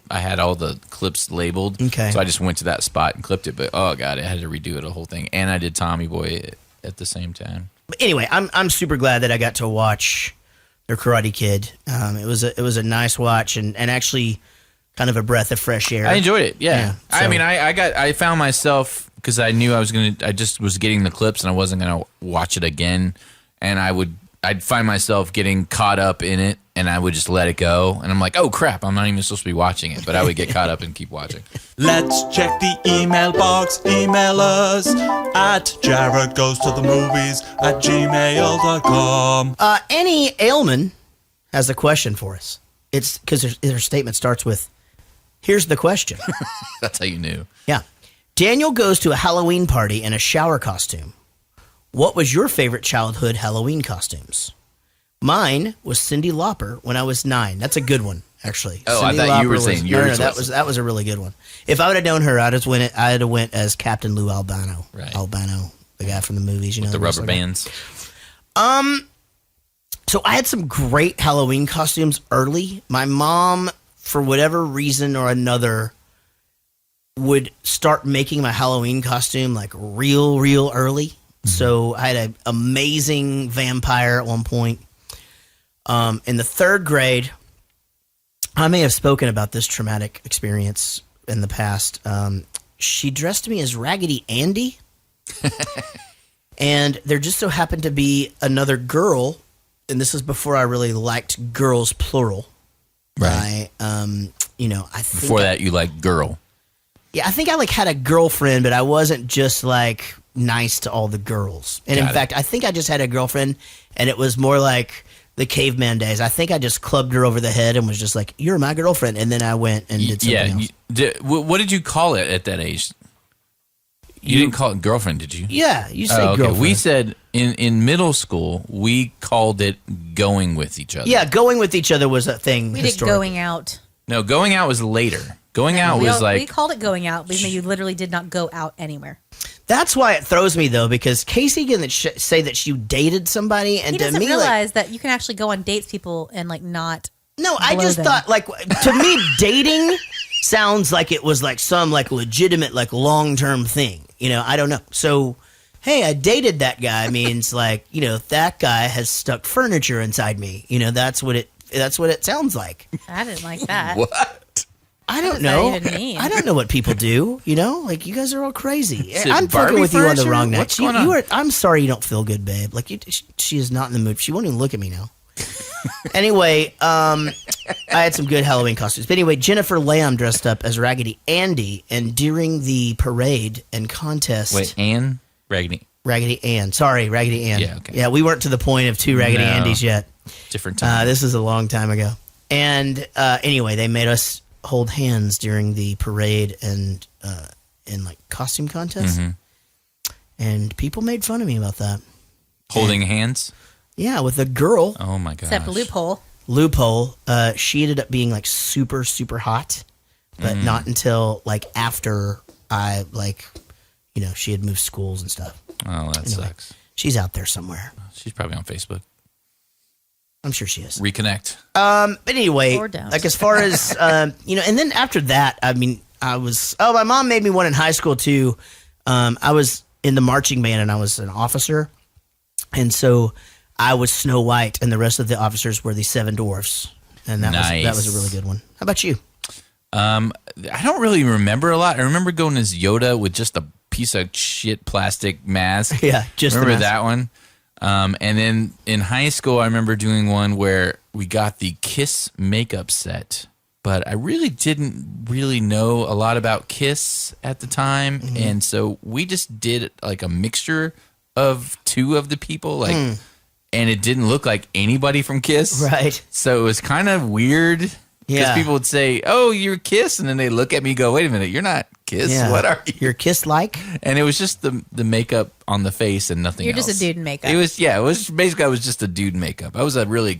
I had all the clips labeled. Okay. So I just went to that spot and clipped it. But oh god, I had to redo it, the whole thing. And I did Tommy Boy at the same time. But anyway, I'm super glad that I got to watch or Karate Kid. It was a nice watch and actually kind of a breath of fresh air. I enjoyed it. Yeah. I so- mean, I found myself, because I knew I just was getting the clips and I wasn't going to watch it again. And I'd find myself getting caught up in it and I would just let it go. And I'm like, oh crap, I'm not even supposed to be watching it. But I would get caught up and keep watching. Let's check the email box. Email us at jaredgoestothemovies@gmail.com. Annie Ailman has a question for us. It's because her statement starts with, here's the question. That's how you knew. Yeah. Daniel goes to a Halloween party in a shower costume. What was your favorite childhood Halloween costumes? Mine was Cyndi Lauper when I was 9. That's a good one, actually. Oh, Cyndi I thought you Lauper were saying yours. that was a really good one. If I would have known her, I'd have went as Captain Lou Albano. Right. Albano, the guy from the movies, With the rubber bands. So I had some great Halloween costumes early. My mom, for whatever reason or another, would start making my Halloween costume like real early. Mm-hmm. So I had an amazing vampire at one point. In the 3rd grade, I may have spoken about this traumatic experience in the past. She dressed me as Raggedy Andy. And there just so happened to be another girl, and this is before I really liked girls plural. Right. I think Before that, you liked girl. Yeah, I think I had a girlfriend, but I wasn't just nice to all the girls. And in fact, I think I just had a girlfriend, and it was more like the caveman days. I think I just clubbed her over the head and was just like, "You're my girlfriend," and then I went and did something else. What did you call it at that age? You didn't call it girlfriend, did you? Yeah, you said girlfriend. We said in middle school, we called it going with each other. Yeah, going with each other was a thing. We did going out. No, going out was later. Going out was we called it going out because you literally did not go out anywhere. That's why it throws me though, because Casey can say that you dated somebody, and He to doesn't me, realize that you can actually go on dates people and not. No, I blow just them. thought to me dating sounds like it was some legitimate long-term thing. I don't know. So, hey, I dated that guy means that guy has stuck furniture inside me. That's what it sounds like. I didn't like that. What? I don't What know. does that even mean? I don't know what people do. You guys are all crazy. Is it I'm fucking Barbie with you on the furniture? wrong night. What's going on? I'm sorry you don't feel good, babe. She is not in the mood. She won't even look at me now. Anyway, I had some good Halloween costumes. But anyway, Jennifer Lamb dressed up as Raggedy Andy, and during the parade and contest. Wait, Ann? Raggedy Ann. Sorry, Raggedy Ann. Yeah, okay. Yeah, we weren't to the point of 2 Raggedy Andys yet. Different time. This is a long time ago. And anyway, they made us hold hands during the parade and in costume contests. Mm-hmm. And people made fun of me about that. Holding hands? Yeah, with a girl. Oh my gosh. Except loophole. She ended up being super, super hot, but not until after I she had moved schools and stuff. Oh, that sucks. She's out there somewhere. She's probably on Facebook. I'm sure she is. Reconnect. But anyway, Or don't. as far as and then after that, my mom made me one in high school too. I was in the marching band and I was an officer, and so I was Snow White, and the rest of the officers were the 7 dwarfs, and that was a really good one. How about you? I don't really remember a lot. I remember going as Yoda with just a piece of shit plastic mask. Yeah, just the remember mask. that one. And then in high school, I remember doing one where we got the Kiss makeup set, but I really didn't know a lot about Kiss at the time, and so we just did a mixture of 2 of the people, and it didn't look like anybody from Kiss, Right. So it was kind of weird. Because Yeah. people would say, "Oh, you're Kiss," and then they look at me and go, "Wait a minute, you're not Kiss. Yeah. What are you?" You're Kiss-like? And it was just the makeup on the face and nothing You're else. just a dude in makeup. It was basically I was just a dude in makeup. I was a really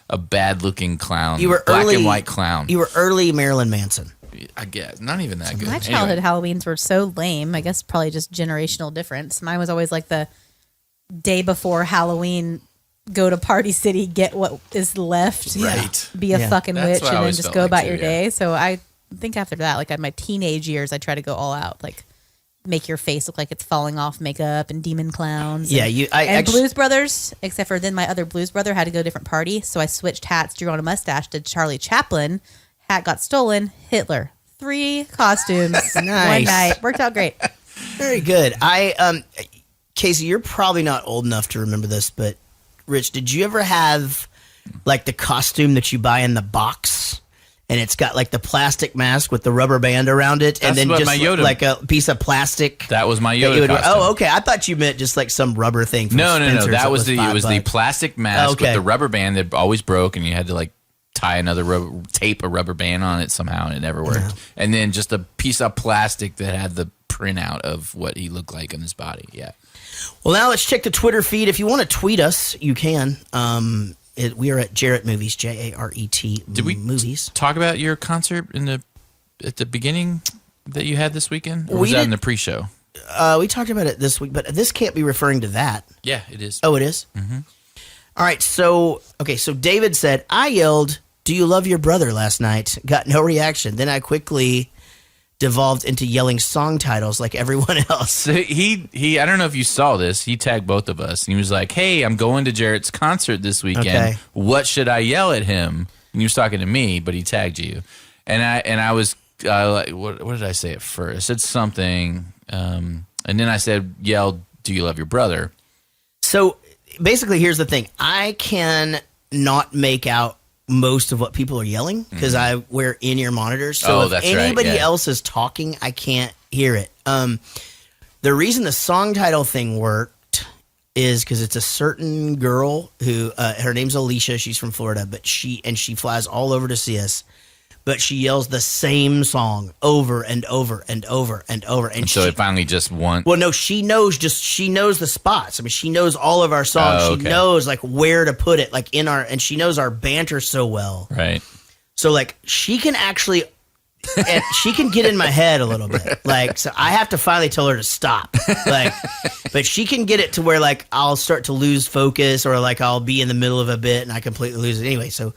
a bad looking clown. You were black early, and white clown. You were early Marilyn Manson. I guess not even that good. My childhood Halloweens were so lame. I guess probably just generational difference. Mine was always the day before Halloween, go to Party City, get what is left, Right. be a Yeah. fucking That's witch, what I and then always just felt go like about too, your yeah. day. So I think after that, I had my teenage years, I tried to go all out, make your face look like it's falling off makeup and demon clowns. Yeah, and Blues Brothers, except for then my other Blues brother had to go to a different party, so I switched hats, drew on a mustache, did Charlie Chaplin, hat got stolen, Hitler. 3 costumes, one night. Worked out great. Very good. Casey, you're probably not old enough to remember this, but Rich, did you ever have like the costume that you buy in the box? And it's got like the plastic mask with the rubber band around it, and then just like a piece of plastic. That was my Yoda costume. Oh, okay. I thought you meant just like some rubber thing. From No. That was $5. the plastic mask with the rubber band that always broke, and you had to like tie tape a rubber band on it somehow, and it never worked. Yeah. And then just a piece of plastic that had the printout of what he looked like in his body. Yeah. Well, now let's check the Twitter feed. If you want to tweet us, you can. We are at Jaret Movies, Jaret Did we Movies. Talk about your concert at the beginning that you had this weekend? Or was that in the pre-show? We talked about it this week, but this can't be referring to that. Yeah, it is. Oh, it is? Mm-hmm. All right, so David said, I yelled, "Do you love your brother?" last night. Got no reaction. Then I quickly devolved into yelling song titles like everyone else. So he I don't know if you saw this. He tagged both of us. And he was like, "Hey, I'm going to Jaret's concert this weekend. Okay. What should I yell at him?" And he was talking to me, but he tagged you. And I was like, what did I say at first? I said something, and then I said, "Yell, do you love your brother?" So basically, here's the thing: I can not make out most of what people are yelling because I wear in-ear monitors. So if anybody else is talking, I can't hear it. The reason the song title thing worked is because it's a certain girl who her name's Alicia. She's from Florida, but she flies all over to see us. But she yells the same song over and over and over and over. And so it finally just won. Well, no, she knows the spots. I mean, she knows all of our songs. Oh, okay. She knows like where to put it, like and she knows our banter so well. Right. So like she can actually, and she can get in my head a little bit. Like, so I have to finally tell her to stop. Like, but she can get it to where like I'll start to lose focus, or like I'll be in the middle of a bit and I completely lose it anyway. So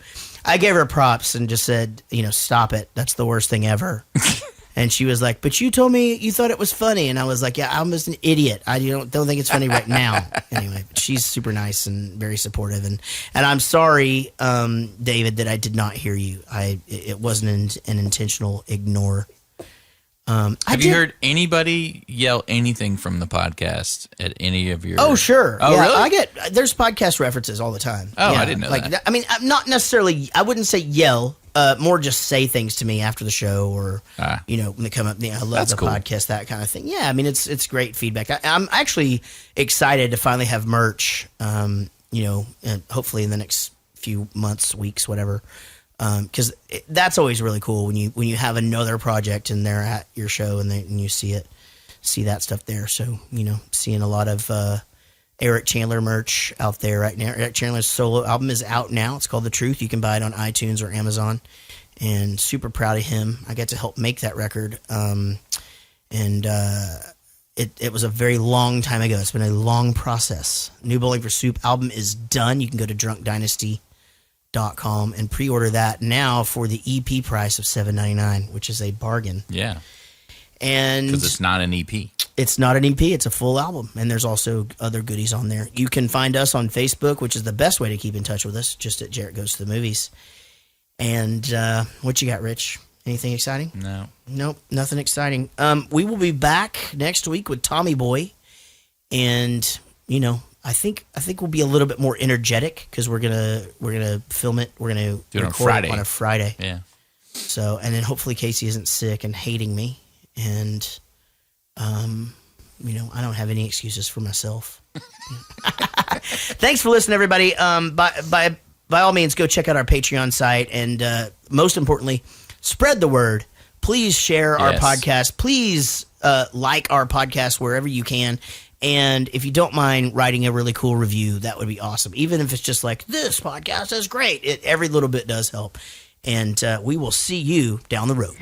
I gave her props and just said, stop it. That's the worst thing ever. And she was like, "But you told me you thought it was funny." And I was like, "Yeah, I'm just an idiot. I don't think it's funny right now." Anyway, she's super nice and very supportive. And I'm sorry, David, that I did not hear you. It wasn't an intentional ignore. Have you heard anybody yell anything from the podcast at any of your? Oh, sure. Oh, yeah, really? there's podcast references all the time. Oh, yeah, I didn't know that. I mean, I'm not necessarily, I wouldn't say yell, more just say things to me after the show or, when they come up, I love the podcast, that kind of thing. Yeah, I mean, it's great feedback. I'm actually excited to finally have merch, and hopefully in the next few months, weeks, whatever. Because that's always really cool when you have another project and they're at your show and you see that stuff there. So seeing a lot of Eric Chandler merch out there right now. Eric Chandler's solo album is out now. It's called The Truth. You can buy it on iTunes or Amazon. And super proud of him. I got to help make that record. It was a very long time ago. It's been a long process. New Bowling for Soup album is done. You can go to drunkdynasty.com and pre-order that now for the EP price of $7.99, which is a bargain. Yeah. And because it's not an EP. It's not an EP. It's a full album. And there's also other goodies on there. You can find us on Facebook, which is the best way to keep in touch with us, just at Jaret Goes to the Movies. And what you got, Rich? Anything exciting? No. Nope, nothing exciting. We will be back next week with Tommy Boy. And, I think we'll be a little bit more energetic because we're gonna film it. We're gonna record it on a Friday. Yeah. So, and then hopefully Casey isn't sick and hating me, and I don't have any excuses for myself. Thanks for listening, everybody. By all means, go check out our Patreon site, and most importantly, spread the word. Please share our podcast. Please like our podcast wherever you can. And if you don't mind writing a really cool review, that would be awesome. Even if it's just like, "This podcast is great." Every little bit does help. And we will see you down the road.